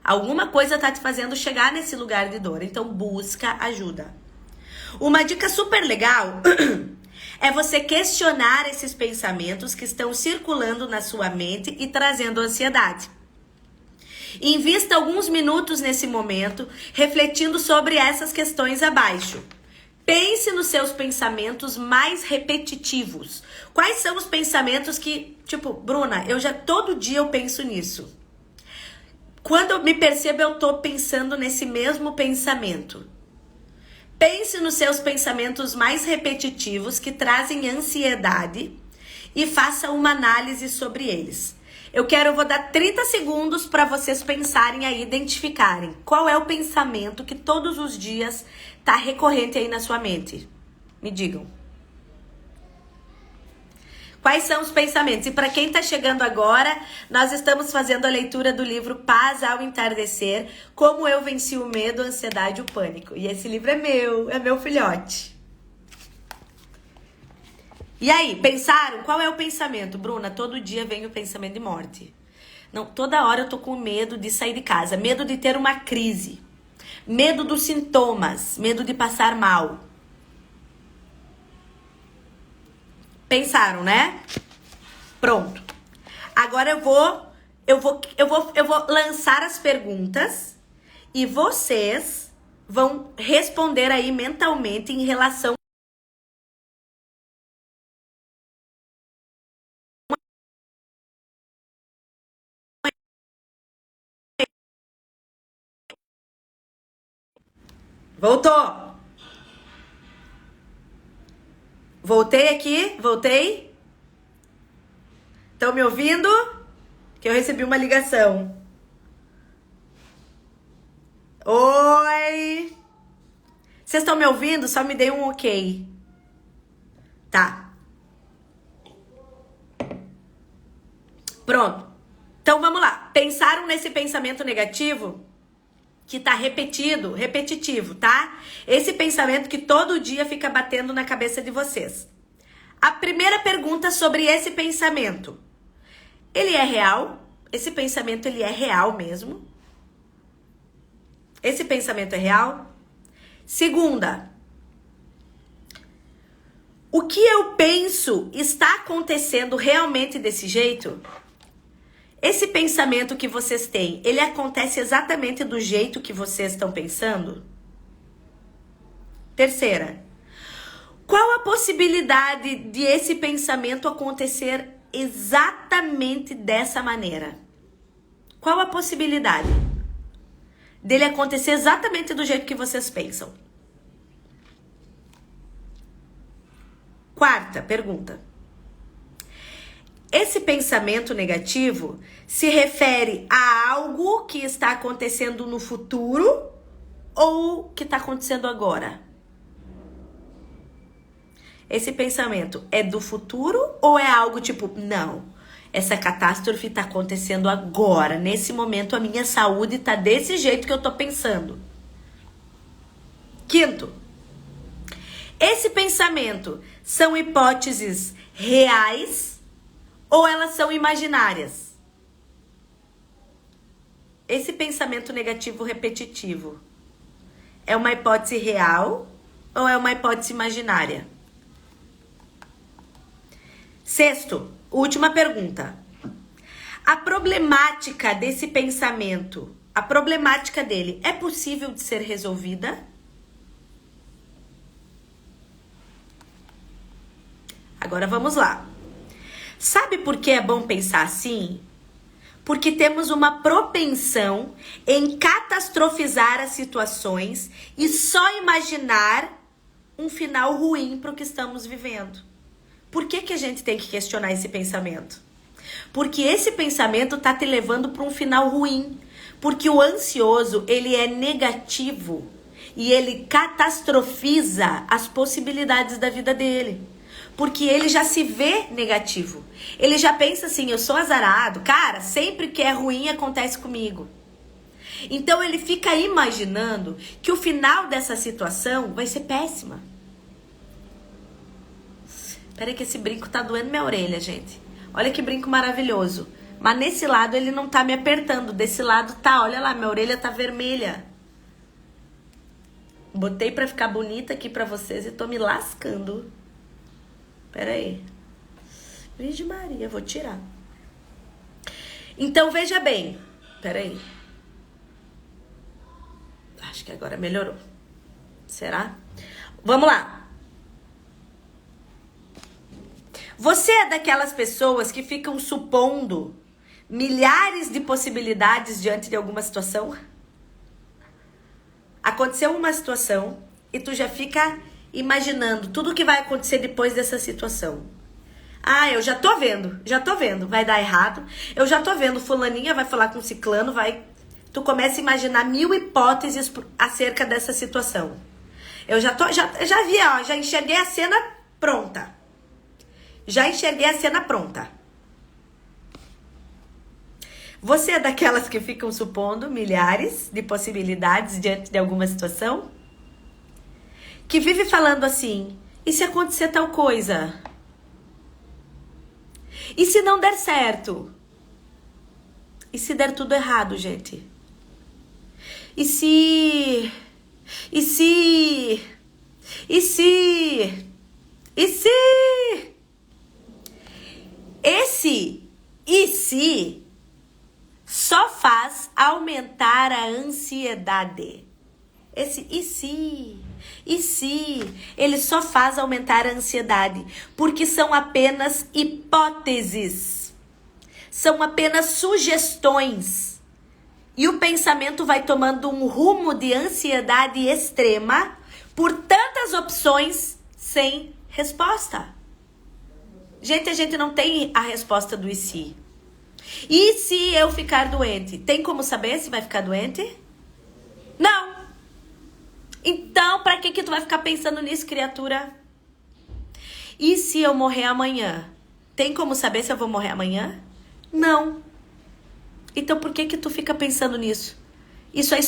Speaker 1: Alguma coisa tá te fazendo chegar nesse lugar de dor. Então, busca ajuda. Uma dica super legal é você questionar esses pensamentos que estão circulando na sua mente e trazendo ansiedade. Invista alguns minutos nesse momento, refletindo sobre essas questões abaixo. Pense nos seus pensamentos mais repetitivos. Quais são os pensamentos que, tipo, Bruna, todo dia eu penso nisso. Quando eu me percebo, eu tô pensando nesse mesmo pensamento. Pense nos seus pensamentos mais repetitivos que trazem ansiedade e faça uma análise sobre eles. Eu vou dar 30 segundos para vocês pensarem aí, identificarem qual é o pensamento que todos os dias tá recorrente aí na sua mente. Me digam. Quais são os pensamentos? E para quem tá chegando agora, nós estamos fazendo a leitura do livro Paz ao Entardecer, Como Eu Venci o Medo, a Ansiedade e o Pânico. E esse livro é meu filhote. E aí, pensaram? Qual é o pensamento? Bruna, todo dia vem o pensamento de morte. Não, toda hora eu tô com medo de sair de casa, medo de ter uma crise, Medo dos sintomas, medo de passar mal. Pensaram, né? Pronto. Agora eu vou lançar as perguntas e vocês vão responder aí mentalmente em relação. Voltou. Voltei aqui, voltei. Estão me ouvindo? Que eu recebi uma ligação. Oi! Vocês estão me ouvindo? Só me dei um ok. Tá. Pronto. Então vamos lá. Pensaram nesse pensamento negativo? Que tá repetitivo, tá? Esse pensamento que todo dia fica batendo na cabeça de vocês. A primeira pergunta sobre esse pensamento. Ele é real? Esse pensamento, ele é real mesmo? Esse pensamento é real? Segunda, o que eu penso está acontecendo realmente desse jeito? Esse pensamento que vocês têm, ele acontece exatamente do jeito que vocês estão pensando? Terceira, qual a possibilidade de esse pensamento acontecer exatamente dessa maneira? Qual a possibilidade dele acontecer exatamente do jeito que vocês pensam? Quarta pergunta. Esse pensamento negativo se refere a algo que está acontecendo no futuro ou que está acontecendo agora? Esse pensamento é do futuro ou é algo tipo, não, essa catástrofe está acontecendo agora, nesse momento a minha saúde está desse jeito que eu estou pensando? Quinto, esse pensamento são hipóteses reais ou elas são imaginárias? Esse pensamento negativo repetitivo é uma hipótese real ou é uma hipótese imaginária? Sexto, última pergunta. A problemática desse pensamento, a problemática dele, é possível de ser resolvida? Agora vamos lá. Sabe por que é bom pensar assim? Porque temos uma propensão em catastrofizar as situações e só imaginar um final ruim para o que estamos vivendo. Por que a gente tem que questionar esse pensamento? Porque esse pensamento tá te levando para um final ruim. Porque o ansioso, ele é negativo e ele catastrofiza as possibilidades da vida dele. Porque ele já se vê negativo. Ele já pensa assim, eu sou azarado. Cara, sempre que é ruim acontece comigo. Então ele fica imaginando que o final dessa situação vai ser péssima. Peraí que esse brinco tá doendo minha orelha, gente. Olha que brinco maravilhoso. Mas nesse lado ele não tá me apertando. Desse lado tá, olha lá, minha orelha tá vermelha. Botei pra ficar bonita aqui pra vocês e tô me lascando. Peraí. Virgem Maria, vou tirar. Então veja bem. Peraí. Acho que agora melhorou. Será? Vamos lá. Você é daquelas pessoas que ficam supondo milhares de possibilidades diante de alguma situação? Aconteceu uma situação e tu já fica imaginando tudo o que vai acontecer depois dessa situação. Ah, eu já tô vendo, vai dar errado. Eu já tô vendo, fulaninha vai falar com ciclano, vai... Tu começa a imaginar 1000 hipóteses acerca dessa situação. Eu já vi, ó, já enxerguei a cena pronta. Já enxerguei a cena pronta. Você é daquelas que ficam supondo milhares de possibilidades diante de alguma situação? Que vive falando assim, e se acontecer tal coisa? E se não der certo? E se der tudo errado, gente? E se... E se... E se... E se... Esse e se só faz aumentar a ansiedade. Esse e se, ele só faz aumentar a ansiedade, porque são apenas hipóteses, são apenas sugestões. E o pensamento vai tomando um rumo de ansiedade extrema por tantas opções sem resposta. Gente, a gente não tem a resposta do e se. E se eu ficar doente? Tem como saber se vai ficar doente? Não. Então, pra que tu vai ficar pensando nisso, criatura? E se eu morrer amanhã? Tem como saber se eu vou morrer amanhã? Não. Então, por que tu fica pensando nisso? Isso aí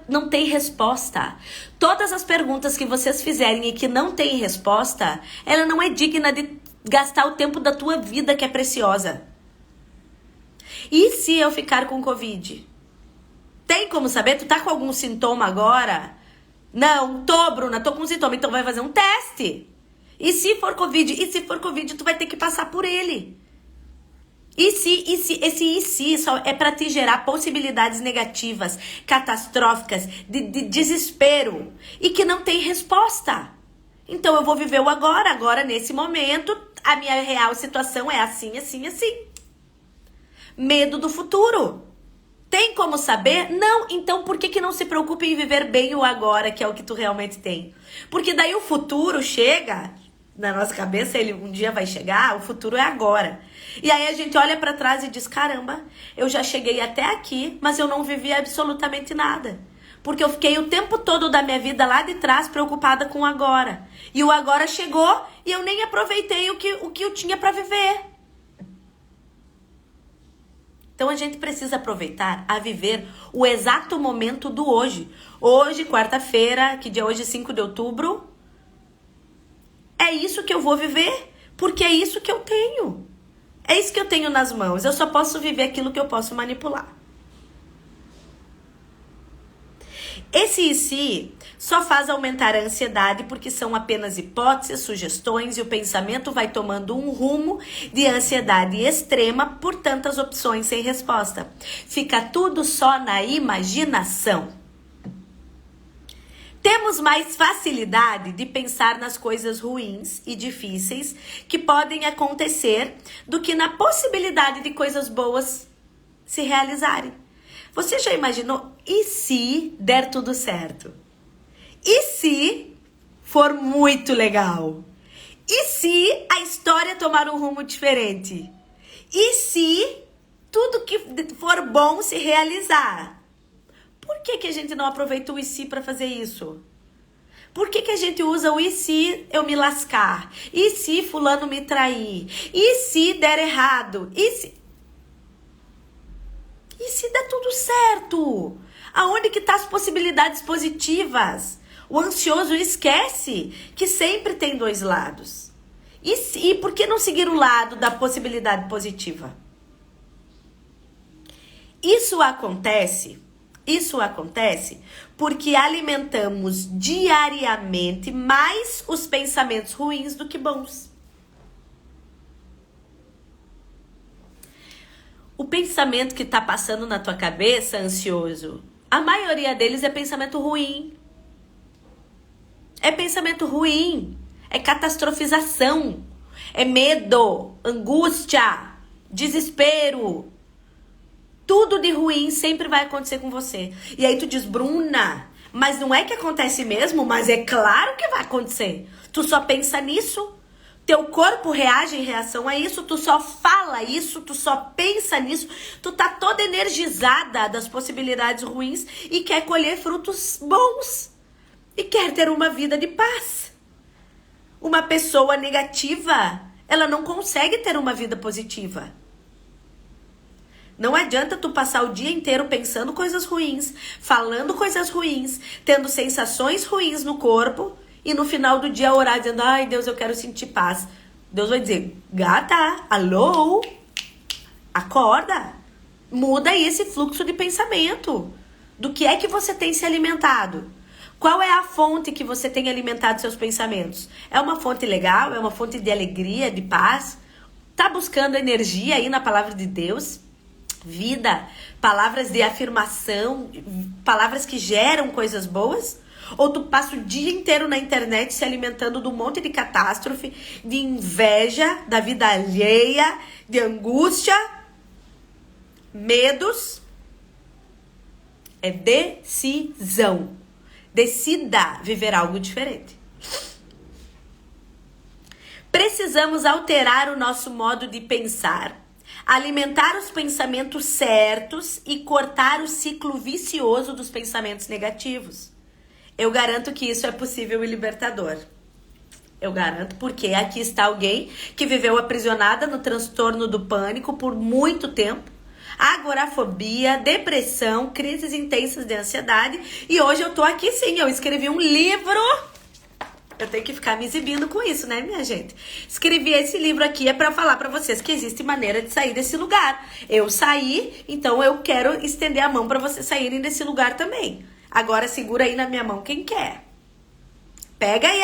Speaker 1: não tem resposta. Todas as perguntas que vocês fizerem e que não tem resposta, ela não é digna de gastar o tempo da tua vida, que é preciosa. E se eu ficar com Covid? Tem como saber? Tu tá com algum sintoma agora? Não, Bruna, tô com sintoma, então vai fazer um teste. E se for Covid? E se for Covid, tu vai ter que passar por ele. Esse só é pra te gerar possibilidades negativas, catastróficas, de desespero, e que não tem resposta. Então eu vou viver o agora nesse momento, a minha real situação é assim, assim, assim. Medo do futuro. Tem como saber? Não. Então por que não se preocupe em viver bem o agora, que é o que tu realmente tem? Porque daí o futuro chega na nossa cabeça, ele um dia vai chegar, o futuro é agora. E aí a gente olha pra trás e diz, caramba, eu já cheguei até aqui, mas eu não vivi absolutamente nada. Porque eu fiquei o tempo todo da minha vida lá de trás preocupada com o agora. E o agora chegou e eu nem aproveitei o que eu tinha pra viver. Então a gente precisa aproveitar a viver o exato momento do hoje. Hoje, quarta-feira, que dia hoje? 5 de outubro. É isso que eu vou viver, porque é isso que eu tenho. É isso que eu tenho nas mãos. Eu só posso viver aquilo que eu posso manipular. Esse e se só faz aumentar a ansiedade porque são apenas hipóteses, sugestões e o pensamento vai tomando um rumo de ansiedade extrema por tantas opções sem resposta. Fica tudo só na imaginação. Temos mais facilidade de pensar nas coisas ruins e difíceis que podem acontecer do que na possibilidade de coisas boas se realizarem. Você já imaginou? E se der tudo certo? E se for muito legal? E se a história tomar um rumo diferente? E se tudo que for bom se realizar? Por que a gente não aproveita o e se para fazer isso? Por que a gente usa o e se eu me lascar? E se fulano me trair? E se der errado? E se der tudo certo? Aonde que tá as possibilidades positivas? O ansioso esquece que sempre tem dois lados. E por que não seguir o lado da possibilidade positiva? Isso acontece porque alimentamos diariamente mais os pensamentos ruins do que bons. O pensamento que tá passando na tua cabeça, ansioso, a maioria deles é pensamento ruim. É pensamento ruim. É catastrofização. É medo, angústia, desespero. Tudo de ruim sempre vai acontecer com você. E aí tu diz, Bruna, mas não é que acontece mesmo? Mas é claro que vai acontecer. Tu só pensa nisso. Teu corpo reage em reação a isso. Tu só fala isso. Tu só pensa nisso. Tu tá toda energizada das possibilidades ruins e quer colher frutos bons. E quer ter uma vida de paz. Uma pessoa negativa, ela não consegue ter uma vida positiva. Não adianta tu passar o dia inteiro pensando coisas ruins, falando coisas ruins, tendo sensações ruins no corpo e no final do dia orar dizendo, ai Deus, eu quero sentir paz. Deus vai dizer, gata, alô, acorda, muda esse fluxo de pensamento. Do que é que você tem se alimentado? Qual é a fonte que você tem alimentado seus pensamentos? É uma fonte legal? É uma fonte de alegria, de paz? Tá buscando energia aí na palavra de Deus? Vida, palavras de afirmação, palavras que geram coisas boas? Ou tu passa o dia inteiro na internet se alimentando de um monte de catástrofe, de inveja, da vida alheia, de angústia, medos? É decisão. Decida viver algo diferente. Precisamos alterar o nosso modo de pensar, alimentar os pensamentos certos e cortar o ciclo vicioso dos pensamentos negativos. Eu garanto que isso é possível e libertador. Eu garanto, porque aqui está alguém que viveu aprisionada no transtorno do pânico por muito tempo, agorafobia, depressão, crises intensas de ansiedade, e hoje eu tô aqui sim, eu escrevi um livro. Eu tenho que ficar me exibindo com isso, né, minha gente? Escrevi esse livro aqui é pra falar pra vocês que existe maneira de sair desse lugar. Eu saí, então eu quero estender a mão pra vocês saírem desse lugar também. Agora segura aí na minha mão quem quer. Pega aí,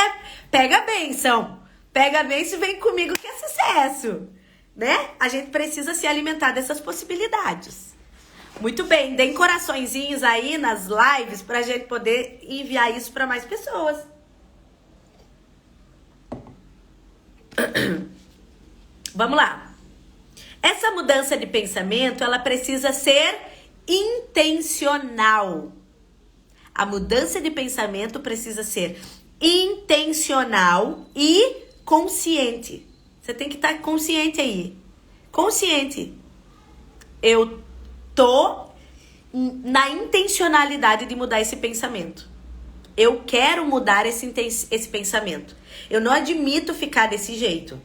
Speaker 1: pega a bênção. Pega a bênção e vem comigo que é sucesso. Né? A gente precisa se alimentar dessas possibilidades. Muito bem, deem coraçõezinhos aí nas lives pra gente poder enviar isso pra mais pessoas. Vamos lá. Essa mudança de pensamento, ela precisa ser intencional. A mudança de pensamento precisa ser intencional e consciente. Você tem que estar consciente aí. Consciente. Eu tô na intencionalidade de mudar esse pensamento. Eu quero mudar esse pensamento. Eu não admito ficar desse jeito.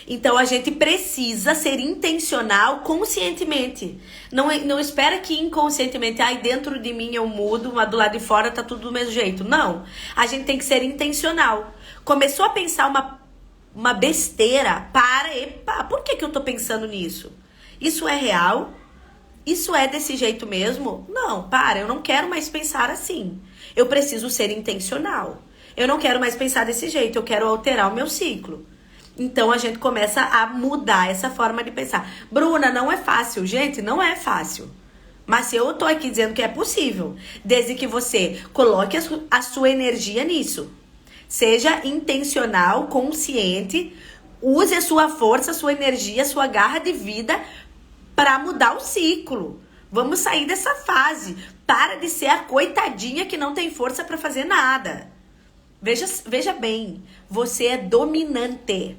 Speaker 1: Então, a gente precisa ser intencional conscientemente. Não espera que inconscientemente, dentro de mim eu mudo, mas do lado de fora tá tudo do mesmo jeito. Não. A gente tem que ser intencional. Começou a pensar uma besteira, por que eu tô pensando nisso? Isso é real? Isso é desse jeito mesmo? Não, eu não quero mais pensar assim. Eu preciso ser intencional. Eu não quero mais pensar desse jeito, eu quero alterar o meu ciclo. Então a gente começa a mudar essa forma de pensar. Bruna, não é fácil. Gente, não é fácil. Mas se eu tô aqui dizendo que é possível, desde que você coloque a sua energia nisso. Seja intencional, consciente, use a sua força, a sua energia, a sua garra de vida para mudar o ciclo. Vamos sair dessa fase. Para de ser a coitadinha que não tem força para fazer nada. Veja bem, você é dominante.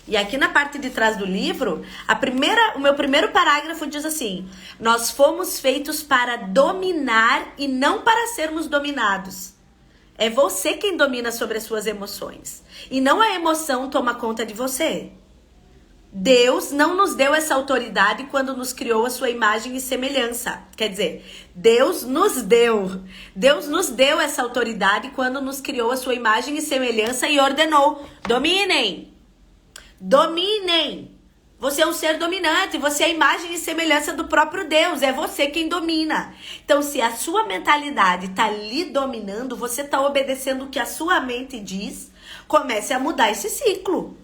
Speaker 1: E aqui na parte de trás do livro, o meu primeiro parágrafo diz assim: nós fomos feitos para dominar e não para sermos dominados. É você quem domina sobre as suas emoções. E não a emoção toma conta de você. Deus não nos deu essa autoridade quando nos criou a sua imagem e semelhança. Quer dizer, Deus nos deu essa autoridade quando nos criou a sua imagem e semelhança e ordenou: dominem. Dominem. Você é um ser dominante, você é a imagem e semelhança do próprio Deus, é você quem domina. Então, se a sua mentalidade está lhe dominando, você está obedecendo o que a sua mente diz, comece a mudar esse ciclo.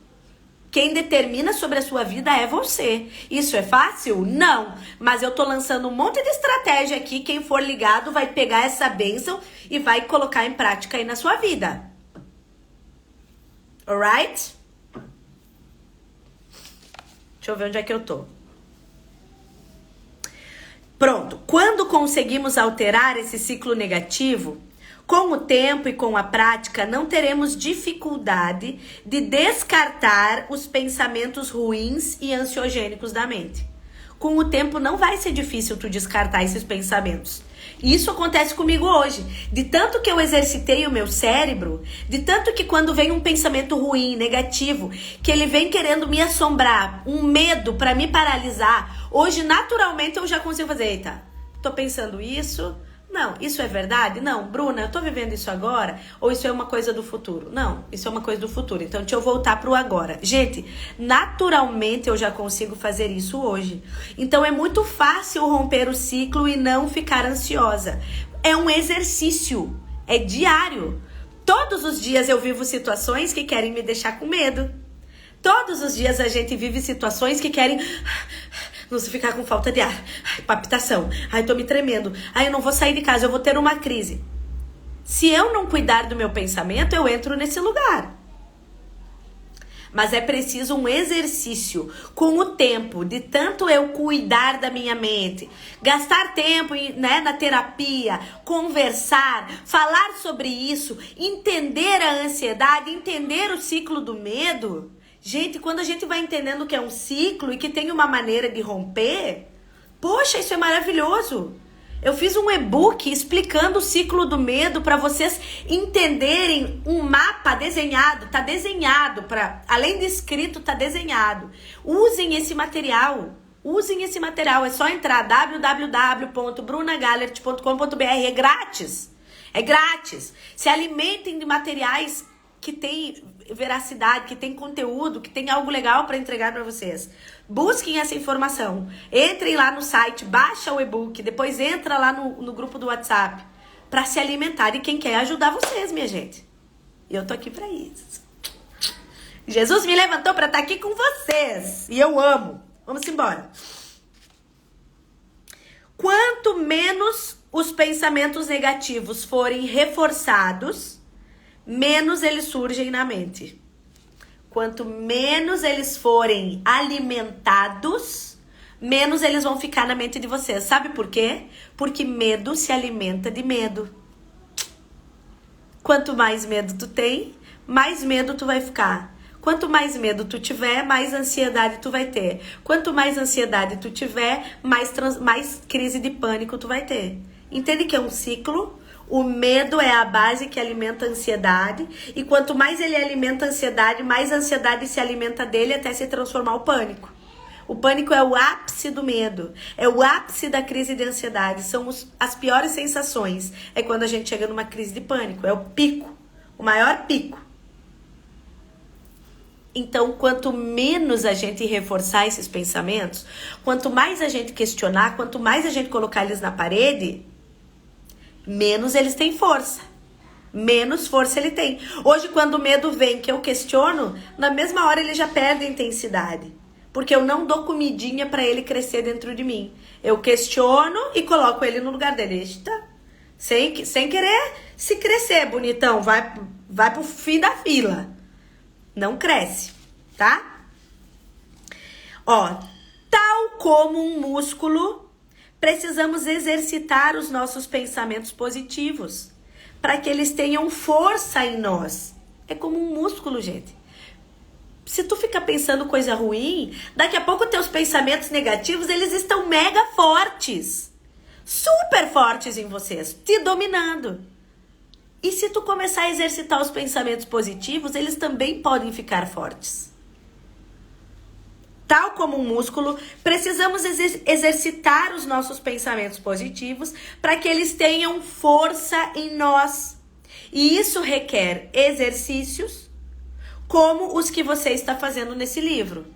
Speaker 1: Quem determina sobre a sua vida é você. Isso é fácil? Não. Mas eu tô lançando um monte de estratégia aqui. Quem for ligado vai pegar essa bênção e vai colocar em prática aí na sua vida. Alright? Deixa eu ver onde é que eu tô. Pronto. Quando conseguimos alterar esse ciclo negativo, com o tempo e com a prática, não teremos dificuldade de descartar os pensamentos ruins e ansiogênicos da mente. Com o tempo não vai ser difícil tu descartar esses pensamentos. E isso acontece comigo hoje. De tanto que eu exercitei o meu cérebro, de tanto que quando vem um pensamento ruim, negativo, que ele vem querendo me assombrar, um medo para me paralisar, hoje naturalmente eu já consigo fazer, eita, tô pensando isso, Não. Isso é verdade? Não. Bruna, eu tô vivendo isso agora? Ou isso é uma coisa do futuro? Não, isso é uma coisa do futuro. Então, deixa eu voltar pro agora. Gente, naturalmente eu já consigo fazer isso hoje. Então, é muito fácil romper o ciclo e não ficar ansiosa. É um exercício. É diário. Todos os dias eu vivo situações que querem me deixar com medo. Todos os dias a gente vive situações que querem nos ficar com falta de ar. Ai, palpitação. Ai, tô me tremendo. Ai, eu não vou sair de casa, eu vou ter uma crise. Se eu não cuidar do meu pensamento, eu entro nesse lugar. Mas é preciso um exercício com o tempo, de tanto eu cuidar da minha mente, gastar tempo, né, na terapia, conversar, falar sobre isso, entender a ansiedade, entender o ciclo do medo. Gente, quando a gente vai entendendo que é um ciclo e que tem uma maneira de romper, poxa, isso é maravilhoso. Eu fiz um e-book explicando o ciclo do medo para vocês entenderem um mapa desenhado, tá desenhado, além de escrito, tá desenhado. Usem esse material, é só entrar www.brunagalert.com.br, é grátis, se alimentem de materiais que tem veracidade, que tem conteúdo, que tem algo legal para entregar para vocês. Busquem essa informação. Entrem lá no site, baixa o e-book, depois entra lá no grupo do WhatsApp para se alimentar de quem quer ajudar vocês, minha gente. E eu tô aqui para isso. Jesus me levantou para estar aqui com vocês. E eu amo. Vamos embora. Quanto menos os pensamentos negativos forem reforçados, menos eles surgem na mente. Quanto menos eles forem alimentados, menos eles vão ficar na mente de vocês. Sabe por quê? Porque medo se alimenta de medo. Quanto mais medo tu tem, mais medo tu vai ficar. Quanto mais medo tu tiver, mais ansiedade tu vai ter. Quanto mais ansiedade tu tiver, mais crise de pânico tu vai ter. Entende que é um ciclo? O medo é a base que alimenta a ansiedade. E quanto mais ele alimenta a ansiedade, mais a ansiedade se alimenta dele até se transformar o pânico. O pânico é o ápice do medo. É o ápice da crise de ansiedade. São as piores sensações. É quando a gente chega numa crise de pânico. É o pico. O maior pico. Então, quanto menos a gente reforçar esses pensamentos, quanto mais a gente questionar, quanto mais a gente colocar eles na parede, menos eles têm força. Menos força ele tem. Hoje, quando o medo vem, que eu questiono, na mesma hora ele já perde a intensidade. Porque eu não dou comidinha pra ele crescer dentro de mim. Eu questiono e coloco ele no lugar dele. Eita, sem querer se crescer, bonitão. Vai pro fim da fila. Não cresce, tá? Ó, tal como um músculo, precisamos exercitar os nossos pensamentos positivos para que eles tenham força em nós. É como um músculo, gente. Se tu fica pensando coisa ruim, daqui a pouco teus pensamentos negativos, eles estão mega fortes. Super fortes em vocês, te dominando. E se tu começar a exercitar os pensamentos positivos, eles também podem ficar fortes. Tal como um músculo, precisamos exercitar os nossos pensamentos positivos para que eles tenham força em nós. E isso requer exercícios como os que você está fazendo nesse livro.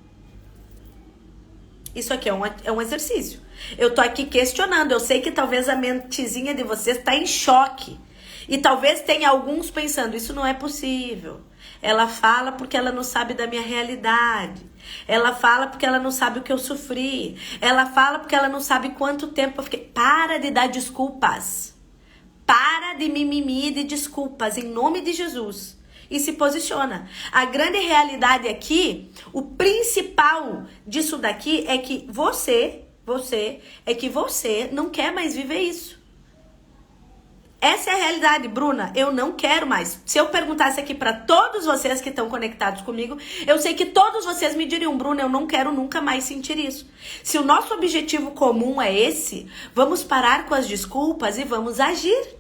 Speaker 1: Isso aqui é um exercício. Eu tô aqui questionando. Eu sei que talvez a mentezinha de vocês está em choque. E talvez tenha alguns pensando, isso não é possível. Ela fala porque ela não sabe da minha realidade. Ela fala porque ela não sabe o que eu sofri. Ela fala porque ela não sabe quanto tempo eu fiquei. Para de dar desculpas. Para de mimimi de desculpas, em nome de Jesus. E se posiciona. A grande realidade aqui, o principal disso daqui é que você não quer mais viver isso. Essa é a realidade, Bruna. Eu não quero mais. Se eu perguntasse aqui para todos vocês que estão conectados comigo, eu sei que todos vocês me diriam, Bruna, eu não quero nunca mais sentir isso. Se o nosso objetivo comum é esse, vamos parar com as desculpas e vamos agir.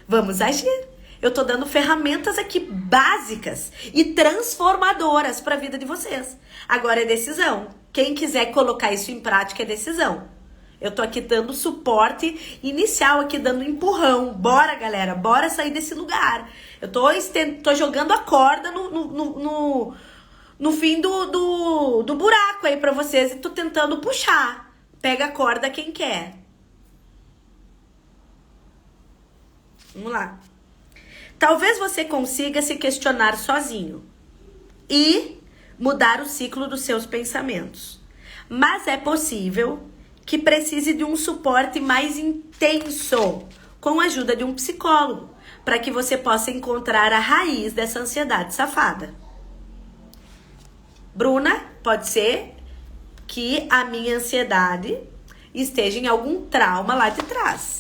Speaker 1: Vamos agir. Eu tô dando ferramentas aqui básicas e transformadoras para a vida de vocês. Agora é decisão. Quem quiser colocar isso em prática é decisão. Eu tô aqui dando suporte inicial, aqui dando empurrão. Bora, galera, bora sair desse lugar. Eu tô jogando a corda no fim do buraco aí pra vocês e tô tentando puxar. Pega a corda quem quer. Vamos lá. Talvez você consiga se questionar sozinho e mudar o ciclo dos seus pensamentos. Mas é possível que precise de um suporte mais intenso, com a ajuda de um psicólogo, para que você possa encontrar a raiz dessa ansiedade safada. Bruna, pode ser que a minha ansiedade esteja em algum trauma lá de trás.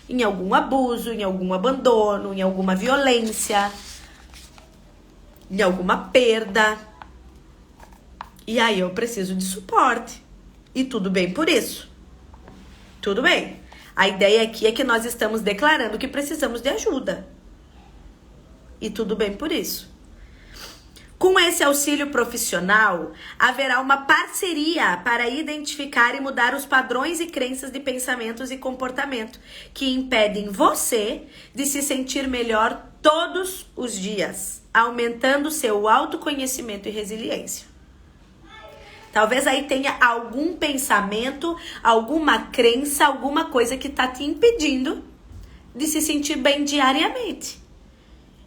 Speaker 1: Em algum abuso, em algum abandono, em alguma violência, em alguma perda. E aí eu preciso de suporte. E tudo bem por isso. Tudo bem. A ideia aqui é que nós estamos declarando que precisamos de ajuda. E tudo bem por isso. Com esse auxílio profissional, haverá uma parceria para identificar e mudar os padrões e crenças de pensamentos e comportamento que impedem você de se sentir melhor todos os dias, aumentando seu autoconhecimento e resiliência. Talvez aí tenha algum pensamento, alguma crença, alguma coisa que está te impedindo de se sentir bem diariamente.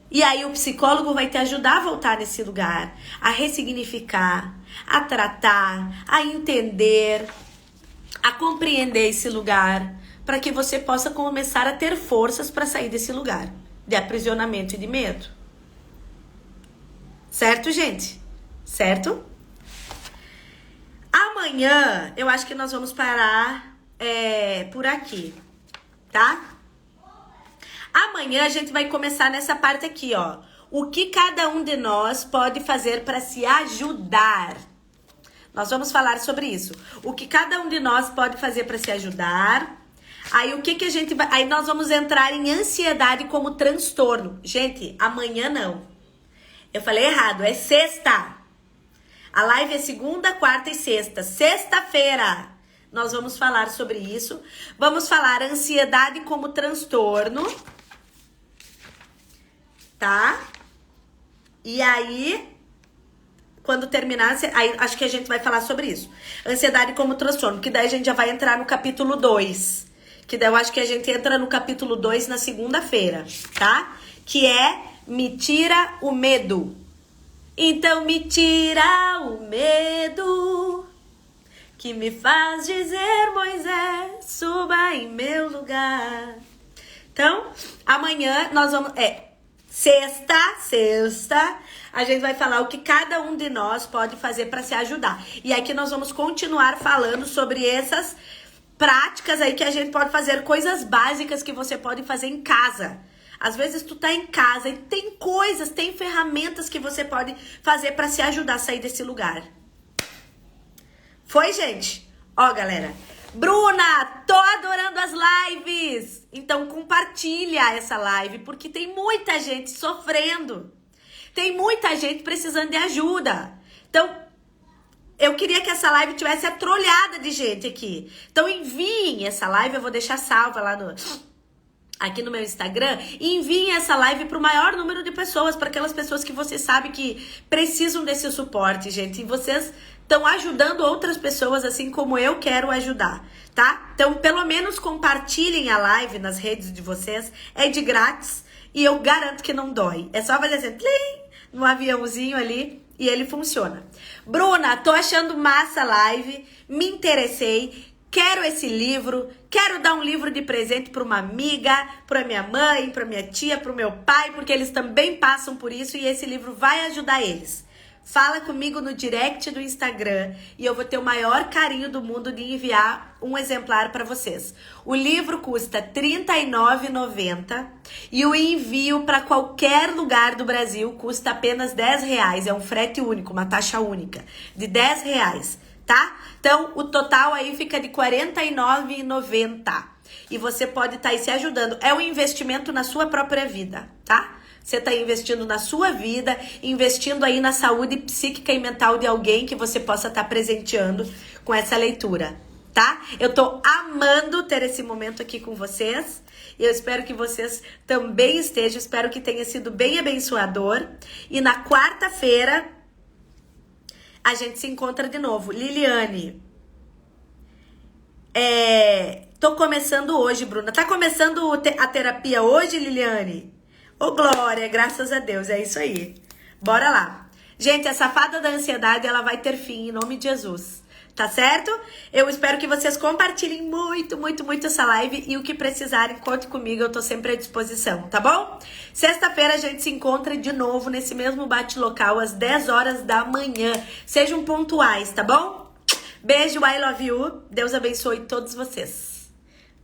Speaker 1: E aí o psicólogo vai te ajudar a voltar nesse lugar, a ressignificar, a tratar, a entender, a compreender esse lugar, para que você possa começar a ter forças para sair desse lugar de aprisionamento e de medo. Certo, gente? Certo? Amanhã, eu acho que nós vamos parar por aqui, tá? Amanhã a gente vai começar nessa parte aqui, ó. O que cada um de nós pode fazer para se ajudar? Nós vamos falar sobre isso. O que cada um de nós pode fazer para se ajudar? Aí o que a gente vai... Aí nós vamos entrar em ansiedade como transtorno. Gente, amanhã não. Eu falei errado, é sexta. A live é segunda, quarta e sexta. Sexta-feira nós vamos falar sobre isso. Vamos falar ansiedade como transtorno. Tá? E aí, quando terminar, aí acho que a gente vai falar sobre isso. Ansiedade como transtorno, que daí a gente já vai entrar no capítulo 2. Que daí eu acho que a gente entra no capítulo 2 na segunda-feira, tá? Que é Me Tira o Medo. Então me tira o medo que me faz dizer, Moisés, suba em meu lugar. Então, amanhã nós vamos... Sexta, a gente vai falar o que cada um de nós pode fazer para se ajudar. E aqui nós vamos continuar falando sobre essas práticas aí que a gente pode fazer, coisas básicas que você pode fazer em casa. Às vezes tu tá em casa e tem coisas, tem ferramentas que você pode fazer para se ajudar a sair desse lugar. Foi, gente? Ó, galera. Bruna, tô adorando as lives. Então compartilha essa live, porque tem muita gente sofrendo. Tem muita gente precisando de ajuda. Então, eu queria que essa live tivesse atrolhada de gente aqui. Então enviem essa live, eu vou deixar salva lá aqui no meu Instagram, e enviem essa live para o maior número de pessoas, para aquelas pessoas que você sabe que precisam desse suporte, gente. E vocês estão ajudando outras pessoas assim como eu quero ajudar, tá? Então, pelo menos compartilhem a live nas redes de vocês. É de grátis e eu garanto que não dói. É só fazer assim, tlim, no aviãozinho ali e ele funciona. Bruna, tô achando massa a live, me interessei. Quero esse livro, quero dar um livro de presente para uma amiga, para minha mãe, para minha tia, para o meu pai, porque eles também passam por isso e esse livro vai ajudar eles. Fala comigo no direct do Instagram e eu vou ter o maior carinho do mundo de enviar um exemplar para vocês. O livro custa R$ 39,90 e o envio para qualquer lugar do Brasil custa apenas R$10. É um frete único, uma taxa única de R$10. Tá? Então, o total aí fica de R$ 49,90. E você pode estar aí se ajudando. É um investimento na sua própria vida, tá? Você está investindo na sua vida, investindo aí na saúde psíquica e mental de alguém que você possa estar presenteando com essa leitura. tá? Eu tô amando ter esse momento aqui com vocês. E eu espero que vocês também estejam. Espero que tenha sido bem abençoador. E na quarta-feira a gente se encontra de novo. Liliane, tô começando hoje, Bruna. Tá começando a terapia hoje, Liliane? Ô, glória, graças a Deus. É isso aí. Bora lá. Gente, a safada da ansiedade, ela vai ter fim em nome de Jesus. Tá certo? Eu espero que vocês compartilhem muito, muito, muito essa live. E o que precisarem, conte comigo. Eu tô sempre à disposição, tá bom? Sexta-feira a gente se encontra de novo nesse mesmo bate-local às 10 horas da manhã. Sejam pontuais, tá bom? Beijo, I love you. Deus abençoe todos vocês.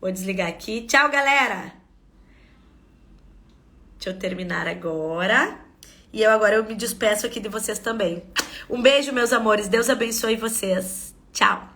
Speaker 1: Vou desligar aqui. Tchau, galera! Deixa eu terminar agora. E agora eu me despeço aqui de vocês também. Um beijo, meus amores. Deus abençoe vocês. Tchau.